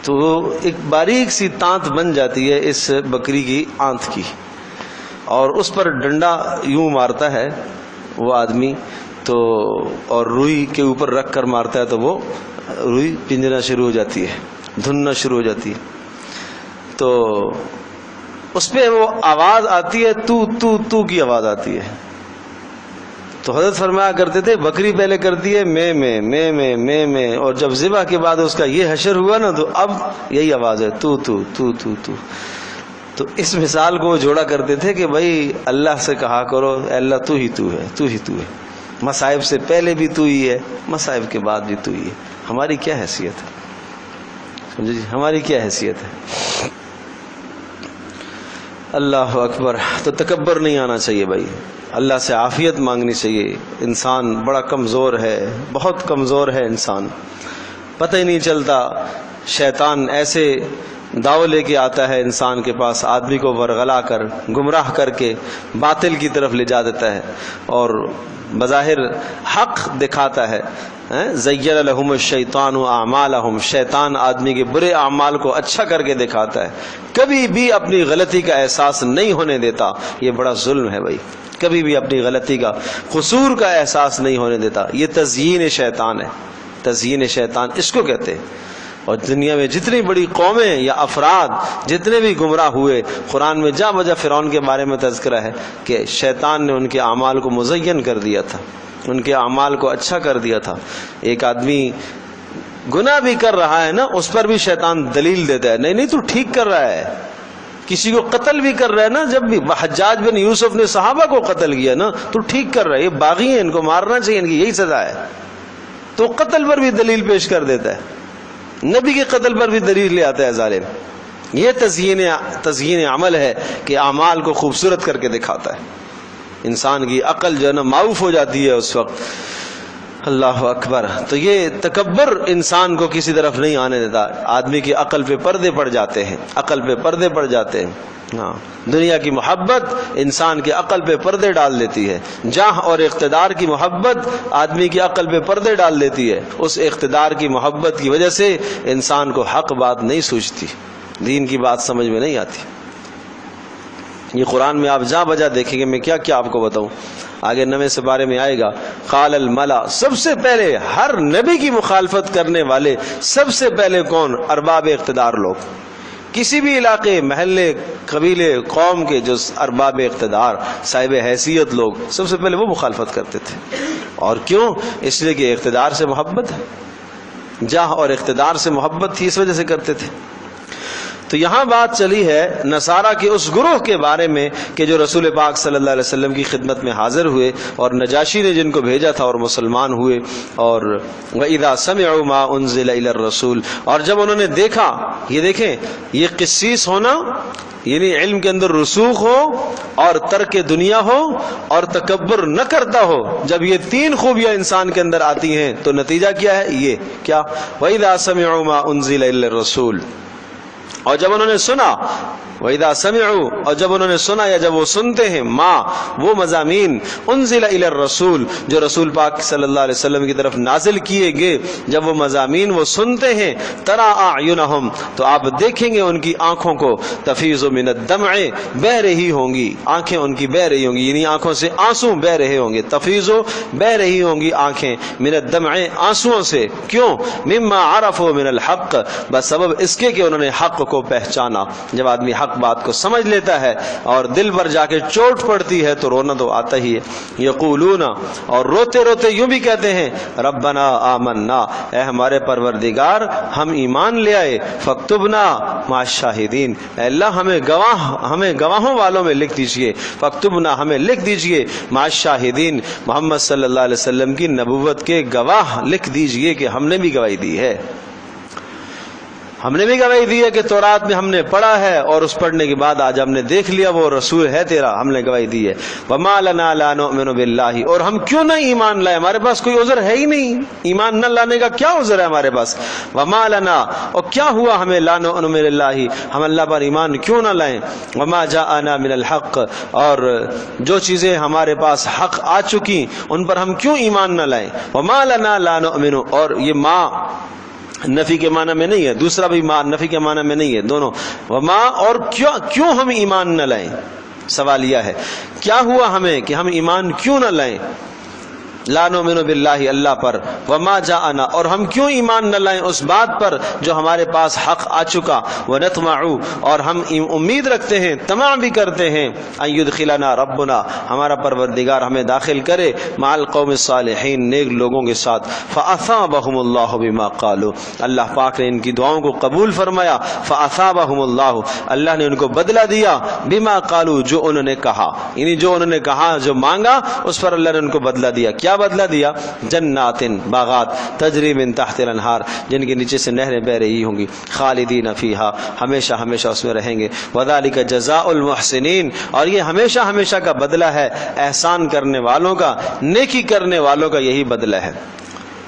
تو وہ ایک باریک سی تانت بن جاتی ہے اس بکری کی آنت کی، اور اس پر ڈنڈا یوں مارتا ہے وہ آدمی، تو اور روئی کے اوپر رکھ کر مارتا ہے تو وہ روئی پنجنا شروع ہو جاتی ہے، دھننا شروع ہو جاتی ہے. تو اس پہ وہ آواز آتی ہے، تو کی آواز آتی ہے. تو حضرت فرمایا کرتے تھے بکری پہلے کرتی ہے میں، اور جب ذبح کے بعد اس کا یہ حشر ہوا نا تو اب یہی آواز ہے تو. تو اس مثال کو وہ جوڑا کرتے تھے کہ بھائی اللہ سے کہا کرو اے اللہ تو ہی ہے. مصائب سے پہلے بھی تو ہی ہے، مصائب کے بعد بھی تو ہی ہے. ہماری کیا حیثیت ہے، سمجھے جی، ہماری کیا حیثیت ہے. اللہ اکبر. تو تکبر نہیں آنا چاہیے بھائی، اللہ سے عافیت مانگنی چاہیے. انسان بڑا کمزور ہے، بہت کمزور ہے انسان، پتہ ہی نہیں چلتا. شیطان ایسے داؤ لے کے آتا ہے انسان کے پاس، آدمی کو ورغلا کر، گمراہ کر کے باطل کی طرف لے جا دیتا ہے اور بظاہر حق دکھاتا ہے. زین لہم الشیطان اعمالہم، شیطان آدمی کے برے اعمال کو اچھا کر کے دکھاتا ہے، کبھی بھی اپنی غلطی کا احساس نہیں ہونے دیتا. یہ بڑا ظلم ہے بھائی، کبھی بھی اپنی غلطی کا، قصور کا احساس نہیں ہونے دیتا. یہ تزیین شیطان ہے، تزیین شیطان اس کو کہتے ہیں. اور دنیا میں جتنی بڑی قومیں یا افراد جتنے بھی گمراہ ہوئے، قرآن میں جا بجا فرعون کے بارے میں تذکرہ ہے کہ شیطان نے ان کے اعمال کو مزین کر دیا تھا، ان کے اعمال کو اچھا کر دیا تھا. ایک آدمی گناہ بھی کر رہا ہے نا، اس پر بھی شیطان دلیل دیتا ہے، نہیں تو ٹھیک کر رہا ہے. کسی کو قتل بھی کر رہا ہے نا، جب بھی حجاج بن یوسف نے صحابہ کو قتل کیا نا تو ٹھیک کر رہا ہے، یہ باغی ہیں، ان کو مارنا چاہیے، ان کی یہی سزا ہے. تو قتل پر بھی دلیل پیش کر دیتا ہے، نبی کے قتل پر بھی دلیل لے آتا ہے ظالم. یہ تزیین عمل ہے کہ اعمال کو خوبصورت کر کے دکھاتا ہے. انسان کی عقل جو ہے نا معاف ہو جاتی ہے اس وقت. اللہ اکبر. تو یہ تکبر انسان کو کسی طرف نہیں آنے دیتا. آدمی کی عقل پہ پردے پڑ جاتے ہیں، عقل پہ پردے پڑ جاتے ہیں. ہاں، دنیا کی محبت انسان کے عقل پہ پردے ڈال دیتی ہے. جاہ اور اقتدار کی محبت آدمی کی عقل پہ پردے ڈال دیتی ہے. اس اقتدار کی محبت کی وجہ سے انسان کو حق بات نہیں سوچتی، دین کی بات سمجھ میں نہیں آتی. یہ قرآن میں آپ جا بجا دیکھیں گے، میں کیا کیا آپ کو بتاؤں، آگے 9 سے بارے میں آئے گا. قال الملا، سب سے پہلے ہر نبی کی مخالفت کرنے والے سب سے پہلے کون؟ ارباب اقتدار لوگ. کسی بھی علاقے، محلے، قبیلے، قوم کے جو ارباب اقتدار، صاحب حیثیت لوگ، سب سے پہلے وہ مخالفت کرتے تھے. اور کیوں؟ اس لیے کہ اقتدار سے محبت ہے، جاہ اور اقتدار سے محبت تھی، اس وجہ سے کرتے تھے. تو یہاں بات چلی ہے نصارہ کے اس گروہ کے بارے میں کہ جو رسول پاک صلی اللہ علیہ وسلم کی خدمت میں حاضر ہوئے اور نجاشی نے جن کو بھیجا تھا اور مسلمان ہوئے. اور وَإِذَا سَمِعُوا مَا أُنزِلَ إِلَى الرَّسُولِ، اور جب انہوں نے دیکھا، یہ دیکھیں، یہ قسیس ہونا یعنی علم کے اندر رسوخ ہو اور ترک دنیا ہو اور تکبر نہ کرتا ہو. جب یہ تین خوبیاں انسان کے اندر آتی ہیں تو نتیجہ کیا ہے؟ یہ کیا؟ وَإِذَا سَمِعُوا مَا أُنزِلَ إِلَى الرَّسُولِ، اور جب انہوں نے سنا، وَإِذَا سَمِعُوا، اور جب انہوں نے سنا یا جب وہ سنتے ہیں، ما وہ مضامین، انزل الی الرسول جو رسول پاک صلی اللہ علیہ وسلم کی طرف نازل کیے گئے، جب وہ مضامین وہ سنتے ہیں، ترى اعینہم، تو آپ دیکھیں گے ان کی آنکھوں کو، تفیض من الدمع، بہ رہی ہوں گی آنکھیں ان کی، بہ رہی ہوں گی، یعنی آنکھوں سے آنسو بہ رہے ہوں گے، تفیض بہ رہی ہوں گی آنکھیں، من الدمع آنسوؤں سے، کیوں؟ مما عرفوا من الحق، بس سبب اس کے کہ انہوں نے حق کو پہچانا. جب آدمی حق بات کو سمجھ لیتا ہے اور دل پر جا کے چوٹ پڑتی ہے تو رونا تو آتا ہی ہے. یقولون، اور روتے روتے یوں بھی کہتے ہیں، ربنا آمنا، اے ہمارے پروردگار ہم ایمان لے آئے، فاکتبنا مع الشاہدین، اے اللہ ہمیں گواہوں والوں میں لکھ دیجئے، فاکتبنا ہمیں لکھ دیجئے، مع الشاہدین محمد صلی اللہ علیہ وسلم کی نبوت کے گواہ لکھ دیجئے کہ ہم نے بھی گواہی دی ہے. ہم نے بھی گواہی دی ہے کہ تورات میں ہم نے پڑھا ہے اور اس پڑھنے کے بعد آج ہم نے دیکھ لیا وہ رسول ہے تیرا، ہم نے گواہی دی ہے. وما لنا لا نؤمن باللہ، اور ہم کیوں نہیں ایمان لائے؟ ہمارے پاس کوئی عذر ہے ہی نہیں، ایمان نہ لانے کا کیا عذر ہے ہمارے پاس؟ وما لنا، اور کیا ہوا ہمیں، لا نؤمن باللہ، ہم اللہ پر ایمان کیوں نہ لائیں؟ وما جاءنا من الحق، اور جو چیزیں ہمارے پاس حق آ چکی ان پر ہم کیوں ایمان نہ لائیں؟ وما لنا لا نؤمن، اور یہ ما نفی کے معنی میں نہیں ہے، دوسرا بھی ما نفی کے معنی میں نہیں ہے، دونوں. وما، اور کیوں ہم ایمان نہ لائیں؟ سوال یہ ہے کیا ہوا ہمیں کہ ہم ایمان کیوں نہ لائیں؟ لا نؤمن باللہ، اللہ پر، وما جاءنا، اور ہم کیوں ایمان نہ لائیں اس بات پر جو ہمارے پاس حق آ چکا، ونطمع، اور ہم امید رکھتے ہیں، طمع بھی کرتے ہیں، ان یدخلنا ربنا، ہمارا پروردگار ہمیں داخل کرے، مع القوم الصالحین، نیک لوگوں کے ساتھ. فاثابہم اللہ بما قالوا، اللہ پاک نے ان کی دعاؤں کو قبول فرمایا. فاثابہم اللہ، اللہ نے ان کو بدلہ دیا، بما قالوا، جو انہوں نے کہا، یعنی جو انہوں نے کہا، جو مانگا اس پر اللہ نے ان کو بدلہ دیا. کیا بدلہ دیا؟ جنات، باغات، تجری من تحت الانہار، جن کے نیچے سے نہریں بہ رہی ہوں گی، خالدین فیہا، ہمیشہ ہمیشہ اس میں رہیں گے. وذالک جزاء المحسنین، اور یہ ہمیشہ ہمیشہ کا بدلہ ہے احسان کرنے والوں کا، نیکی کرنے والوں کا یہی بدلہ ہے.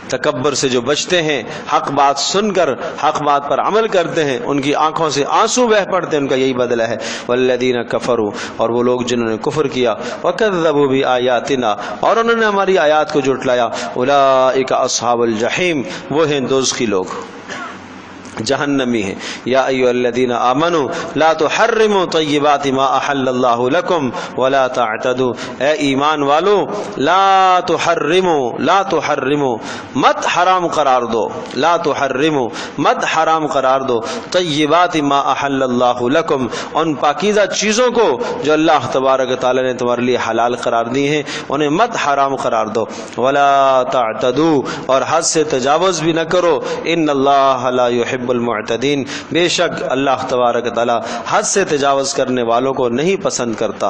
تکبر سے جو بچتے ہیں، حق بات سن کر حق بات پر عمل کرتے ہیں، ان کی آنکھوں سے آنسو بہ پڑتے ہیں، ان کا یہی بدلہ ہے. والذین کفروا، اور وہ لوگ جنہوں نے کفر کیا، وکذبوا بآیاتنا، اور انہوں نے ہماری آیات کو جھٹلایا، اولئک اصحاب الجحیم، وہ ہیں دوزخی لوگ، جہنمی ہیں. یا ایھا الذین آمنوا لا تحرموا طیبات ما احل اللہ لکم ولا تعتدوا، اے ایمان والو، لا تحرموا مت حرام قرار دو، لا تحرموا مت حرام قرار دو، طیبات ما احل اللہ لکم، ان پاکیزہ چیزوں کو جو اللہ تبارک تعالی نے تمہارے لیے حلال قرار دی ہیں انہیں مت حرام قرار دو. ولا تعتدوا، اور حد سے تجاوز بھی نہ کرو، ان اللہ لا يحب المعتدین، بے شک اللہ تبارک تعالی حد سے تجاوز کرنے والوں کو نہیں پسند کرتا.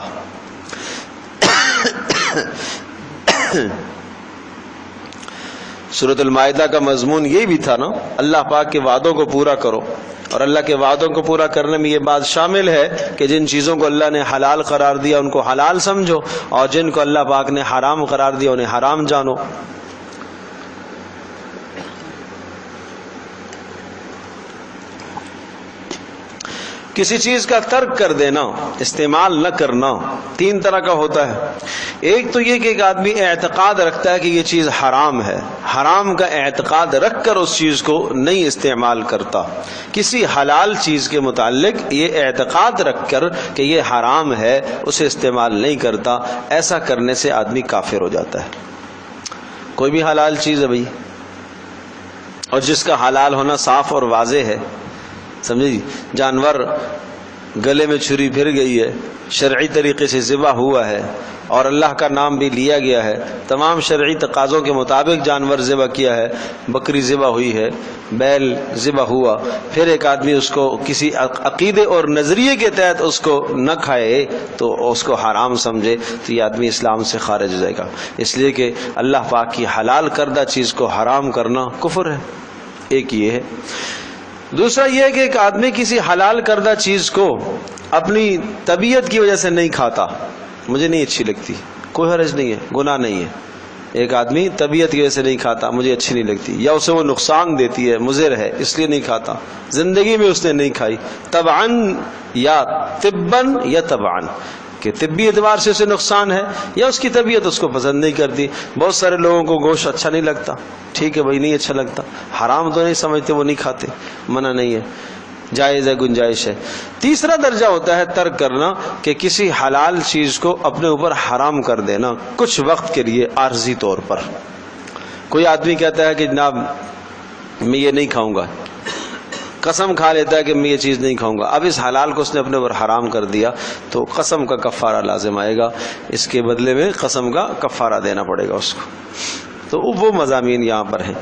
سورۃ المائدہ کا مضمون یہی بھی تھا نا، اللہ پاک کے وعدوں کو پورا کرو، اور اللہ کے وعدوں کو پورا کرنے میں یہ بات شامل ہے کہ جن چیزوں کو اللہ نے حلال قرار دیا ان کو حلال سمجھو، اور جن کو اللہ پاک نے حرام قرار دیا انہیں حرام جانو. کسی چیز کا ترک کر دینا، استعمال نہ کرنا، تین طرح کا ہوتا ہے. ایک تو یہ کہ ایک آدمی اعتقاد رکھتا ہے کہ یہ چیز حرام ہے، حرام کا اعتقاد رکھ کر اس چیز کو نہیں استعمال کرتا. کسی حلال چیز کے متعلق یہ اعتقاد رکھ کر کہ یہ حرام ہے اسے استعمال نہیں کرتا، ایسا کرنے سے آدمی کافر ہو جاتا ہے. کوئی بھی حلال چیز ہے بھائی، اور جس کا حلال ہونا صاف اور واضح ہے، سمجھے جی، جانور گلے میں چھری پھر گئی ہے، شرعی طریقے سے ذبح ہوا ہے اور اللہ کا نام بھی لیا گیا ہے، تمام شرعی تقاضوں کے مطابق جانور ذبح کیا ہے، بکری ذبح ہوئی ہے، بیل ذبح ہوا، پھر ایک آدمی اس کو کسی عقیدے اور نظریے کے تحت اس کو نہ کھائے تو اس کو حرام سمجھے تو یہ آدمی اسلام سے خارج ہو جائے گا. اس لیے کہ اللہ پاک کی حلال کردہ چیز کو حرام کرنا کفر ہے. ایک یہ ہے. دوسرا یہ ہے کہ ایک آدمی کسی حلال کردہ چیز کو اپنی طبیعت کی وجہ سے نہیں کھاتا، مجھے نہیں اچھی لگتی، کوئی حرج نہیں ہے، گناہ نہیں ہے. ایک آدمی طبیعت کی وجہ سے نہیں کھاتا، مجھے اچھی نہیں لگتی، یا اسے وہ نقصان دیتی ہے، مضر ہے، اس لیے نہیں کھاتا، زندگی میں اس نے نہیں کھائی، طبعاً یا طباً یا طبعاً، کہ طبی اعتبار سے اسے نقصان ہے یا اس کی طبیعت اس کو پسند نہیں کرتی. بہت سارے لوگوں کو گوشت اچھا نہیں لگتا، ٹھیک ہے بھائی، نہیں اچھا لگتا، حرام تو نہیں سمجھتے، وہ نہیں کھاتے، منع نہیں ہے، جائز ہے، گنجائش ہے. تیسرا درجہ ہوتا ہے ترک کرنا، کہ کسی حلال چیز کو اپنے اوپر حرام کر دینا کچھ وقت کے لیے عارضی طور پر. کوئی آدمی کہتا ہے کہ جناب میں یہ نہیں کھاؤں گا، قسم کھا لیتا ہے کہ میں یہ چیز نہیں کھاؤں گا، اب اس حلال کو اس نے اپنے اوپر حرام کر دیا تو قسم کا کفارہ لازم آئے گا، اس کے بدلے میں قسم کا کفارہ دینا پڑے گا اس کو. تو وہ مضامین یہاں پر ہیں.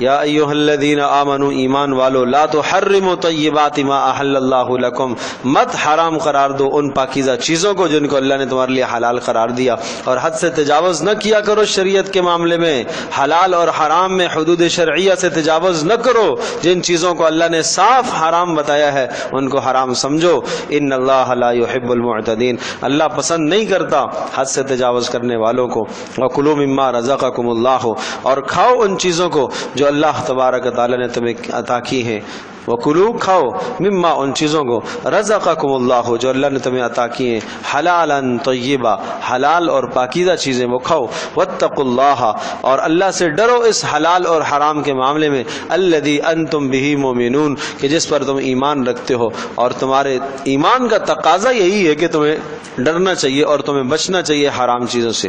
یا ایھا الذین آمنوا، ایمان والو، لا تحرموا طیبات ما احل اللہ لکم، مت حرام قرار دو ان پاکیزہ چیزوں کو جن کو اللہ نے تمہارے لیے حلال قرار دیا، اور حد سے تجاوز نہ کیا کرو شریعت کے معاملے میں. حلال اور حرام میں حدود شرعیہ سے تجاوز نہ کرو، جن چیزوں کو اللہ نے صاف حرام بتایا ہے ان کو حرام سمجھو. ان اللہ لا يحب المعتدین، اللہ پسند نہیں کرتا حد سے تجاوز کرنے والوں کو. وکلوا مما رزقکم اللہ، اور کھاؤ ان چیزوں کو جو اللہ تبارک تعالی نے تمہیں عطا کی ہیں. وکلو، کھاؤ، مما، ان چیزوں کو، رزقکم اللہ، جو اللہ نے تمہیں عطا کی ہیں، حلالا طیبا، حلال اور پاکیزہ چیزیں وہ کھاؤ. واتقوا اللہ، اور اللہ سے ڈرو اس حلال اور حرام کے معاملے میں، الذی انتم بہ مؤمنون، کہ جس پر تم ایمان رکھتے ہو، اور تمہارے ایمان کا تقاضا یہی ہے کہ تمہیں ڈرنا چاہیے اور تمہیں بچنا چاہیے حرام چیزوں سے.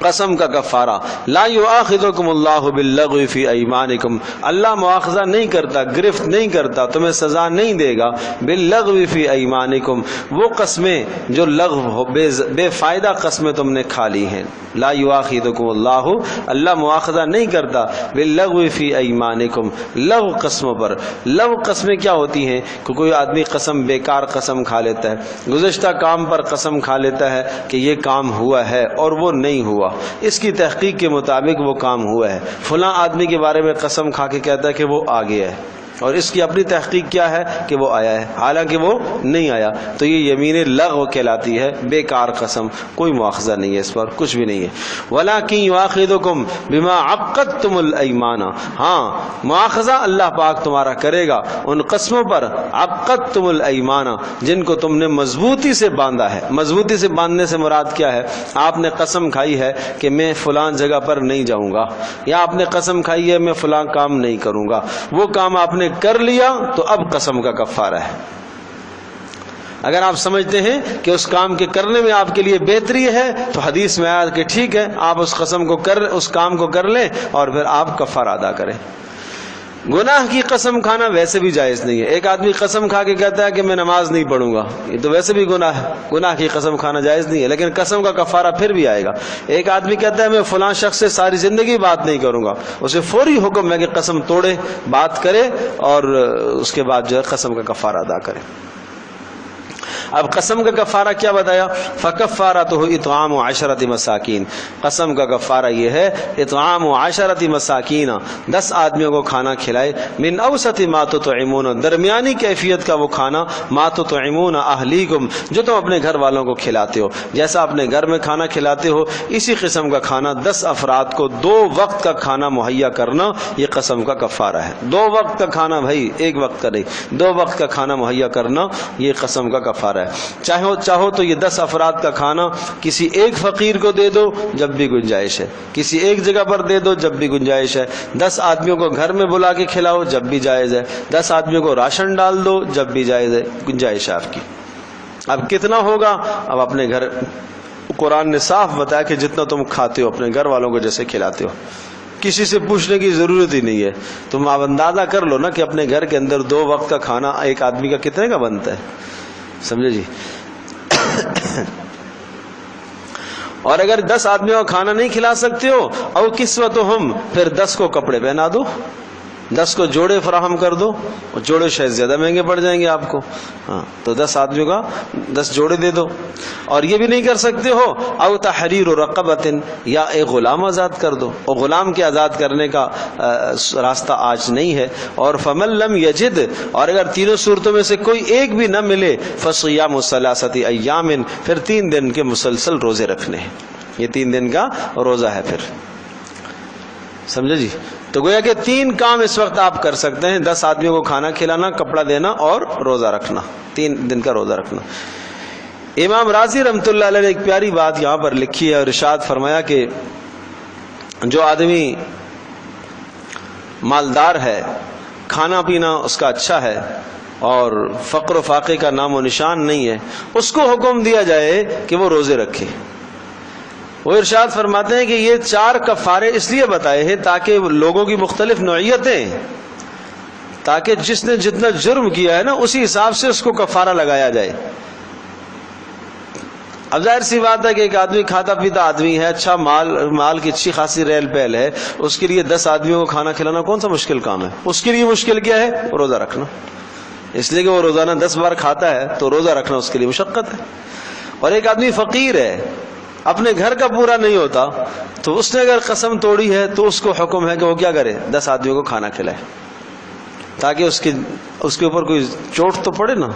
قسم کا کفارہ، لا یؤاخذکم اللہ باللغو فی ایمانکم، اللہ مواخذہ نہیں کرتا، گرفت نہیں کرتا، تمہیں سزا نہیں دے گا، باللغو فی ایمانکم، وہ قسمیں جو لغو ہو، بے فائدہ قسمیں تم نے کھا لی ہیں. لا یؤاخذکم اللہ، اللہ مواخذہ نہیں کرتا، باللغو فی ایمانکم، لغو قسموں پر. لغو قسمیں کیا ہوتی ہیں؟ کہ کوئی آدمی قسم، بیکار قسم کھا لیتا ہے، گزشتہ کام پر قسم کھا لیتا ہے کہ یہ کام ہوا ہے اور وہ نہیں ہوا، اس کی تحقیق کے مطابق وہ کام ہوا ہے. فلاں آدمی کے بارے میں قسم کھا کے کہتا ہے کہ وہ آ گیا ہے، اور اس کی اپنی تحقیق کیا ہے کہ وہ آیا ہے، حالانکہ وہ نہیں آیا. تو یہ یمین لغو کہلاتی ہے، بیکار قسم، کوئی مواخذہ نہیں ہے اس پر، کچھ بھی نہیں ہے. وَلَٰكِن يُؤَاخِذُكُم بِمَا عَقَّدتُّمُ الْأَيْمَانَ، ہاں مواخذہ اللہ پاک تمہارا کرے گا ان قسموں پر، عَقَّدتُّمُ الْأَيْمَانَ، جن کو تم نے مضبوطی سے باندھا ہے. مضبوطی سے باندھنے سے مراد کیا ہے؟ آپ نے قسم کھائی ہے کہ میں فلاں جگہ پر نہیں جاؤں گا، یا آپ نے قسم کھائی ہے میں فلاں کام نہیں کروں گا، وہ کام آپ نے کر لیا تو اب قسم کا کفارہ ہے. اگر آپ سمجھتے ہیں کہ اس کام کے کرنے میں آپ کے لیے بہتری ہے تو حدیث میں آیا کہ ٹھیک ہے آپ اس کام کو کر لیں اور پھر آپ کفارہ ادا کریں. گناہ کی قسم کھانا ویسے بھی جائز نہیں ہے. ایک آدمی قسم کھا کے کہتا ہے کہ میں نماز نہیں پڑھوں گا، یہ تو ویسے بھی گناہ ہے. گناہ کی قسم کھانا جائز نہیں ہے، لیکن قسم کا کفارہ پھر بھی آئے گا. ایک آدمی کہتا ہے میں فلاں شخص سے ساری زندگی بات نہیں کروں گا، اسے فوری حکم ہے کہ قسم توڑے، بات کرے، اور اس کے بعد جو ہے قسم کا کفارہ ادا کرے. اب قسم کا کفارہ کیا بتایا؟ فَكَفَّارَتُهُ اطعام 10 مساکین. قسم کا کفارہ یہ ہے اطعام 10 مساکین، 10 آدمیوں کو کھانا کھلائے، من اوسط ما تطعمون، درمیانی کیفیت کا وہ کھانا، ما تطعمون اہلیکم، جو تم اپنے گھر والوں کو کھلاتے ہو. جیسا اپنے گھر میں کھانا کھلاتے ہو اسی قسم کا کھانا 10 افراد کو 2 وقت کا کھانا مہیا کرنا، یہ قسم کا کفارہ ہے. 2 وقت کا کھانا، بھائی ایک وقت کا نہیں، 2 وقت کا کھانا مہیا کرنا یہ قسم کا کفارہ ہے. چاہو تو یہ 10 افراد کا کھانا کسی ایک فقیر کو دے دو جب بھی گنجائش ہے، کسی ایک جگہ پر دے دو جب بھی گنجائش ہے، 10 آدمیوں کو گھر میں بلا کے کھلاؤ جب بھی جائز ہے، 10 آدمیوں کو راشن ڈال دو جب بھی جائز ہے، گنجائش ہے آپ کی. اب کتنا ہوگا؟ اب اپنے گھر، قرآن نے صاف بتایا کہ جتنا تم کھاتے ہو اپنے گھر والوں کو جیسے کھلاتے ہو، کسی سے پوچھنے کی ضرورت ہی نہیں ہے. تم اب اندازہ کر لو نا کہ اپنے گھر کے اندر 2 وقت کا کھانا ایک آدمی کا کتنے کا بنتا ہے، سمجھے جی. اور اگر 10 آدمیوں کا کھانا نہیں کھلا سکتے ہو، او کسوتہم، پھر 10 کو کپڑے پہنا دو. 10 کو جوڑے فراہم کر دو، اور جوڑے شاید زیادہ مہنگے پڑ جائیں گے آپ کو، ہاں تو 10 آدمیوں کا 10 جوڑے دے دو۔ اور یہ بھی نہیں کر سکتے ہو او تحریر رقبۃ، یا ایک غلام آزاد کر دو، اور غلام کے آزاد کرنے کا راستہ آج نہیں ہے۔ اور فمن لم یجد، اور اگر تینوں صورتوں میں سے کوئی ایک بھی نہ ملے، فصیام ثلاثۃ ایام، پھر 3 دن کے مسلسل روزے رکھنے ہیں، یہ 3 دن کا روزہ ہے پھر، سمجھے جی؟ تو گویا کہ 3 کام اس وقت آپ کر سکتے ہیں، 10 آدمیوں کو کھانا کھلانا، کپڑا دینا اور روزہ رکھنا، 3 دن کا روزہ رکھنا۔ امام راضی رحمۃ اللہ علیہ نے ایک پیاری بات یہاں پر لکھی ہے اور ارشاد فرمایا کہ جو آدمی مالدار ہے، کھانا پینا اس کا اچھا ہے اور فقر و فاقے کا نام و نشان نہیں ہے، اس کو حکم دیا جائے کہ وہ روزے رکھے۔ وہ ارشاد فرماتے ہیں کہ یہ 4 کفارے اس لیے بتائے ہیں تاکہ لوگوں کی مختلف نوعیتیں، تاکہ جس نے جتنا جرم کیا ہے نا اسی حساب سے اس کو کفارہ لگایا جائے۔ اب ظاہر سی بات ہے کہ ایک آدمی کھاتا پیتا آدمی ہے، اچھا مال کی اچھی خاصی ریل پیل ہے، اس کے لیے 10 آدمیوں کو کھانا کھلانا کون سا مشکل کام ہے؟ اس کے لیے مشکل کیا ہے؟ روزہ رکھنا، اس لیے کہ وہ روزانہ 10 بار کھاتا ہے تو روزہ رکھنا اس کے لیے مشقت ہے۔ اور ایک آدمی فقیر ہے، اپنے گھر کا پورا نہیں ہوتا، تو اس نے اگر قسم توڑی ہے تو اس کو حکم ہے کہ وہ کیا کرے؟ 10 آدمیوں کو کھانا کھلائے، تاکہ اس کے اوپر کوئی چوٹ تو پڑے نا۔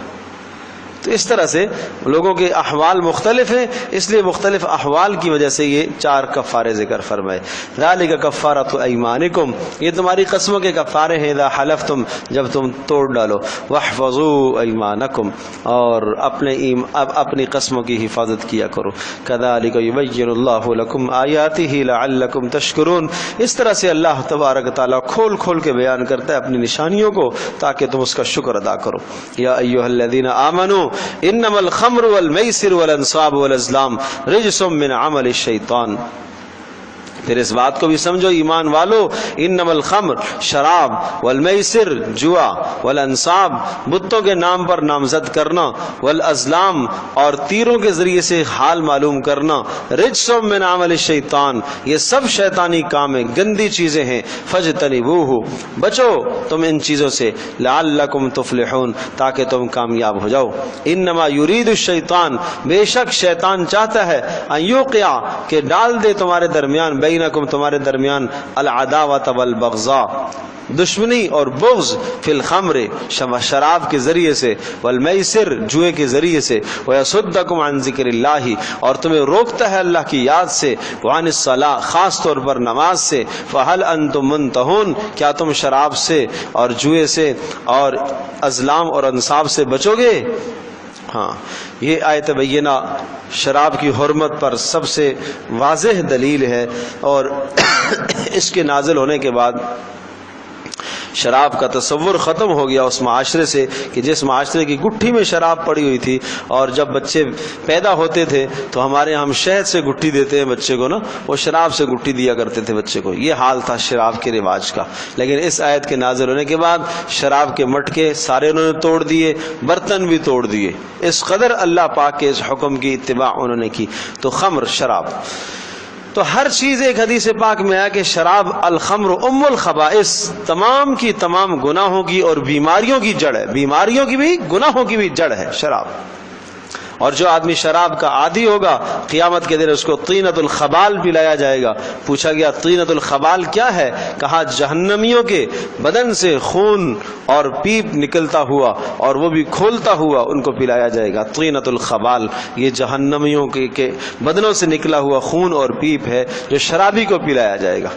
تو اس طرح سے لوگوں کے احوال مختلف ہیں، اس لیے مختلف احوال کی وجہ سے یہ 4 کفارے ذکر فرمائے۔ ذالک کفارۃ ایمانکم، یہ تمہاری قسموں کے کفارے ہیں، اذا حلفتم، جب تم توڑ ڈالو، واحفظوا ایمانکم، اور اپنی قسموں کی حفاظت کیا کرو۔ کذالک یبین اللہ لکم آیاتہ لعلکم تشکرون، اس طرح سے اللہ تبارک تعالیٰ کھول کھول کے بیان کرتا ہے اپنی نشانیوں کو تاکہ تم اس کا شکر ادا کرو۔ یا ایھا الذین آمنوا انما الخمر والمیسر والانصاب والازلام رجس من عمل الشیطان، پھر اس بات کو بھی سمجھو ایمان والو، انما الخمر شراب، والمیسر جوا، والانصاب بتوں کے نام پر نامزد کرنا، والازلام اور تیروں کے ذریعے سے حال معلوم کرنا، رجس من عمل الشیطان، یہ سب شیطانی کام ہیں، گندی چیزیں ہیں، فاجتنبوہ، بچو تم ان چیزوں سے، لعلکم تفلحون، تاکہ تم کامیاب ہو جاؤ۔ انما یرید الشیطان، بے شک شیطان چاہتا ہے، ان یوقع، کہ ڈال دے تمہارے درمیان، بینکم تمہارے درمیان، العداوۃ والبغضاء، دشمنی اور بغض، فی الخمر شراب کے ذریعے سے، والمیسر جوئے کے ذریعے سے، ویصدکم عن ذکر اللہ، اور تمہیں روکتا ہے اللہ کی یاد سے، وعن الصلاۃ، خاص طور پر نماز سے، فہل انتم منتہون، کیا تم شراب سے اور جوئے سے اور ازلام اور انصاب سے بچو گے؟ ہاں، یہ آیت بینہ شراب کی حرمت پر سب سے واضح دلیل ہے، اور اس کے نازل ہونے کے بعد شراب کا تصور ختم ہو گیا اس معاشرے سے، کہ جس معاشرے کی گٹھی میں شراب پڑی ہوئی تھی، اور جب بچے پیدا ہوتے تھے تو ہمارے ہم شہد سے گٹھی دیتے ہیں بچے کو نا، وہ شراب سے گٹھی دیا کرتے تھے بچے کو، یہ حال تھا شراب کے رواج کا۔ لیکن اس آیت کے نازل ہونے کے بعد شراب کے مٹکے سارے انہوں نے توڑ دیے، برتن بھی توڑ دیے، اس قدر اللہ پاک کے اس حکم کی اتباع انہوں نے کی۔ تو خمر، شراب، تو ہر چیز ایک حدیث پاک میں آیا کہ شراب الخمر ام الخبائث، تمام کی تمام گناہوں کی اور بیماریوں کی جڑ ہے، بیماریوں کی بھی گناہوں کی بھی جڑ ہے شراب۔ اور جو آدمی شراب کا عادی ہوگا قیامت کے دن اس کو طینۃ الخبال پلایا جائے گا۔ پوچھا گیا طینۃ الخبال کیا ہے؟ کہا جہنمیوں کے بدن سے خون اور پیپ نکلتا ہوا اور وہ بھی کھولتا ہوا ان کو پلایا جائے گا۔ طینۃ الخبال یہ جہنمیوں کے بدنوں سے نکلا ہوا خون اور پیپ ہے جو شرابی کو پلایا جائے گا۔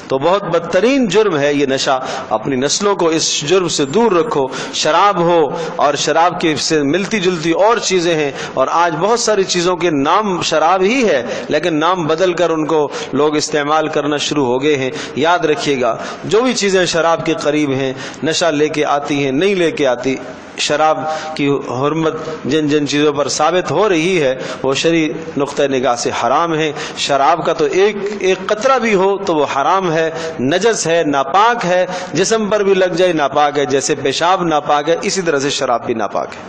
تو بہت بدترین جرم ہے یہ نشہ، اپنی نسلوں کو اس جرم سے دور رکھو۔ شراب ہو اور شراب کے سے ملتی جلتی اور چیزیں ہیں، اور آج بہت ساری چیزوں کے نام شراب ہی ہے لیکن نام بدل کر ان کو لوگ استعمال کرنا شروع ہو گئے ہیں۔ یاد رکھیے گا جو بھی چیزیں شراب کے قریب ہیں، نشہ لے کے آتی ہیں نہیں لے کے آتی، شراب کی حرمت جن جن چیزوں پر ثابت ہو رہی ہے وہ شرعی نقطہ نگاہ سے حرام ہے۔ شراب کا تو ایک قطرہ بھی ہو تو وہ حرام ہے، نجس ہے، ناپاک ہے، جسم پر بھی لگ جائے ناپاک ہے، جیسے پیشاب ناپاک ہے اسی طرح سے شراب بھی ناپاک ہے،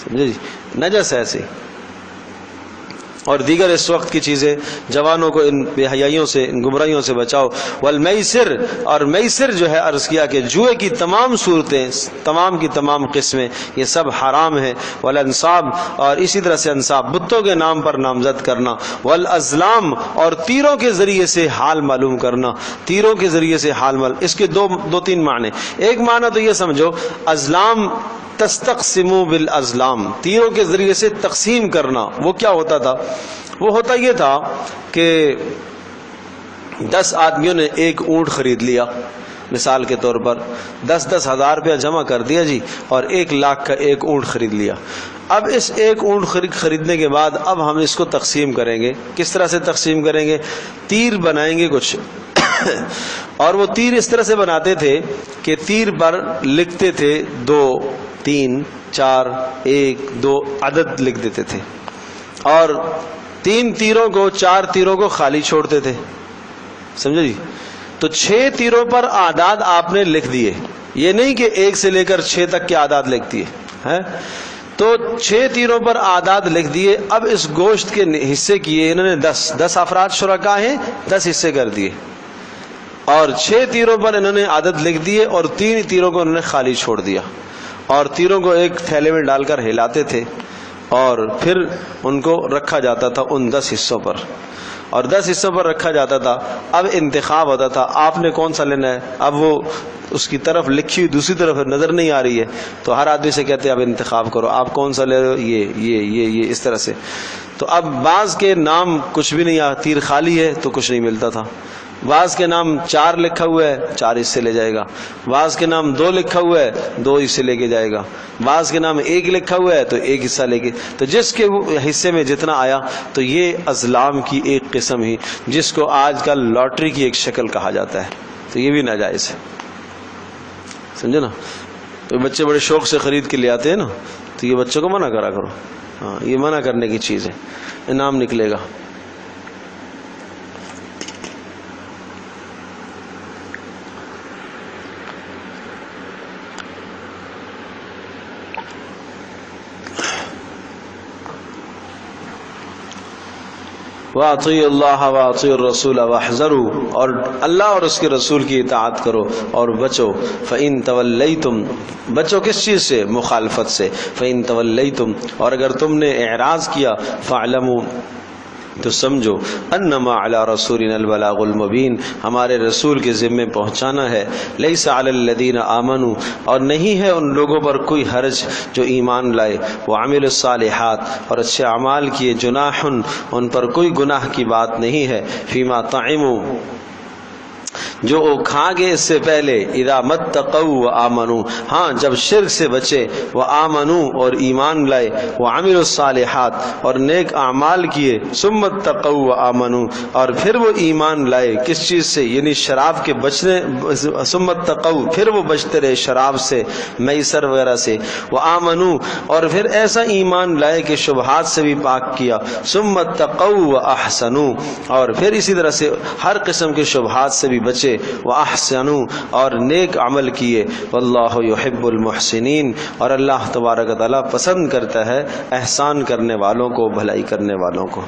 سمجھے جی، نجس ہے ایسے۔ اور دیگر اس وقت کی چیزیں، جوانوں کو ان بے حیائیوں سے، ان گمراہیوں سے بچاؤ۔ والمیسر، اور میسر جو ہے عرض کیا کہ جوئے کی تمام صورتیں، تمام کی تمام قسمیں، یہ سب حرام ہیں۔ والانصاب، اور اسی طرح سے انصاب، بتوں کے نام پر نامزد کرنا۔ والازلام، اور تیروں کے ذریعے سے حال معلوم کرنا، تیروں کے ذریعے سے حال معلوم۔ اس کے دو تین معنی۔ ایک معنی تو یہ سمجھو، ازلام تستقسموا بالازلام، تیروں کے ذریعے سے تقسیم کرنا۔ وہ کیا ہوتا تھا؟ وہ ہوتا یہ تھا کہ 10 آدمیوں نے ایک اونٹ خرید لیا، مثال کے طور پر 10 ہزار روپیہ جمع کر دیا جی، اور 1 لاکھ کا ایک اونٹ خرید لیا۔ اب اس ایک اونٹ خریدنے کے بعد اب ہم اس کو تقسیم کریں گے۔ کس طرح سے تقسیم کریں گے؟ تیر بنائیں گے کچھ اور وہ تیر اس طرح سے بناتے تھے کہ تیر پر لکھتے تھے 2 3 4 1 2 عدد لکھ دیتے تھے، اور 3 تیروں کو 4 تیروں کو خالی چھوڑتے تھے، سمجھو جی۔ تو 6 تیروں پر اعداد آپ نے لکھ دیے، یہ نہیں کہ 1 سے لے کر 6 تک کے اعداد لکھ دیے ہیں، تو 6 تیروں پر اعداد لکھ دیے۔ اب اس گوشت کے حصے کیے انہوں نے 10 افراد شرکا ہیں، 10 حصے کر دیے، اور 6 تیروں پر انہوں نے عدد لکھ دیے، اور 3 تیروں کو انہوں نے خالی چھوڑ دیا، اور تیروں کو ایک تھیلے میں ڈال کر ہلاتے تھے، اور پھر ان کو رکھا جاتا تھا ان 10 حصوں پر، اور 10 حصوں پر رکھا جاتا تھا۔ اب انتخاب ہوتا تھا آپ نے کون سا لینا ہے۔ اب وہ اس کی طرف لکھی ہوئی دوسری طرف نظر نہیں آ رہی ہے، تو ہر آدمی سے کہتے اب انتخاب کرو، آپ کون سا لے رہے ہو، یہ اس طرح سے۔ تو اب بعض کے نام کچھ بھی نہیں، تیر خالی ہے تو کچھ نہیں ملتا تھا، بعض کے نام 4 لکھا ہوا ہے 4 حصے لے جائے گا، بعض کے نام 2 لکھا ہوا ہے 2 حصے لے کے جائے گا، بعض کے نام 1 لکھا ہوا ہے تو 1 حصہ لے کے، تو جس کے حصے میں جتنا آیا۔ تو یہ ازلام کی ایک قسم ہی، جس کو آج کل لاٹری کی ایک شکل کہا جاتا ہے، تو یہ بھی ناجائز ہے، سمجھے نا۔ تو بچے بڑے شوق سے خرید کے لے آتے ہیں نا، تو یہ بچوں کو منع کرا کرو، ہاں یہ منع کرنے کی چیز ہے، انعام نکلے گا۔ وَأَطِيعُوا اللَّهَ وَأَطِيعُوا الرَّسُولَ وَاحْذَرُوا، اور اللہ اور اس کے رسول کی اطاعت کرو اور بچو۔ فَإِن تَوَلَّيْتُمْ، بچو کس چیز سے؟ مخالفت سے۔ فَإِن تَوَلَّيْتُمْ، اور اگر تم نے اعراض کیا، فَاعْلَمُوا، تو سمجھو، انما علی رسولنا البلاغ المبین، ہمارے رسول کے ذمے پہنچانا ہے۔ لیس علی الذین آمنوا، اور نہیں ہے ان لوگوں پر کوئی حرج جو ایمان لائے، وعملوا الصالحات، اور اچھے اعمال کیے، جناح، ان پر کوئی گناہ کی بات نہیں ہے، فیما طعموا، جو وہ کھا گے اس سے پہلے، اذا متقوا وآمنوا، ہاں جب شرک سے بچے، وآمنوا، اور ایمان لائے، وعملوا الصالحات، اور نیک اعمال کیے، ثم اتقوا وآمنوا، اور پھر وہ ایمان لائے کس چیز سے؟ یعنی شراب کے بچنے، ثم اتقوا، پھر وہ بچتے رہے شراب سے، میسر وغیرہ سے، وآمنوا، اور پھر ایسا ایمان لائے کہ شبہات سے بھی پاک کیا، ثم اتقوا واحسنوا، اور پھر اسی طرح سے ہر قسم کے شبہات سے بھی بچے، وَأَحْسَنُوا، اور نیک عمل کیے، وَاللَّهُ يُحِبُّ الْمُحْسِنِينَ، اور اللہ تبارک و تعالیٰ پسند کرتا ہے احسان کرنے والوں کو، بھلائی کرنے والوں کو۔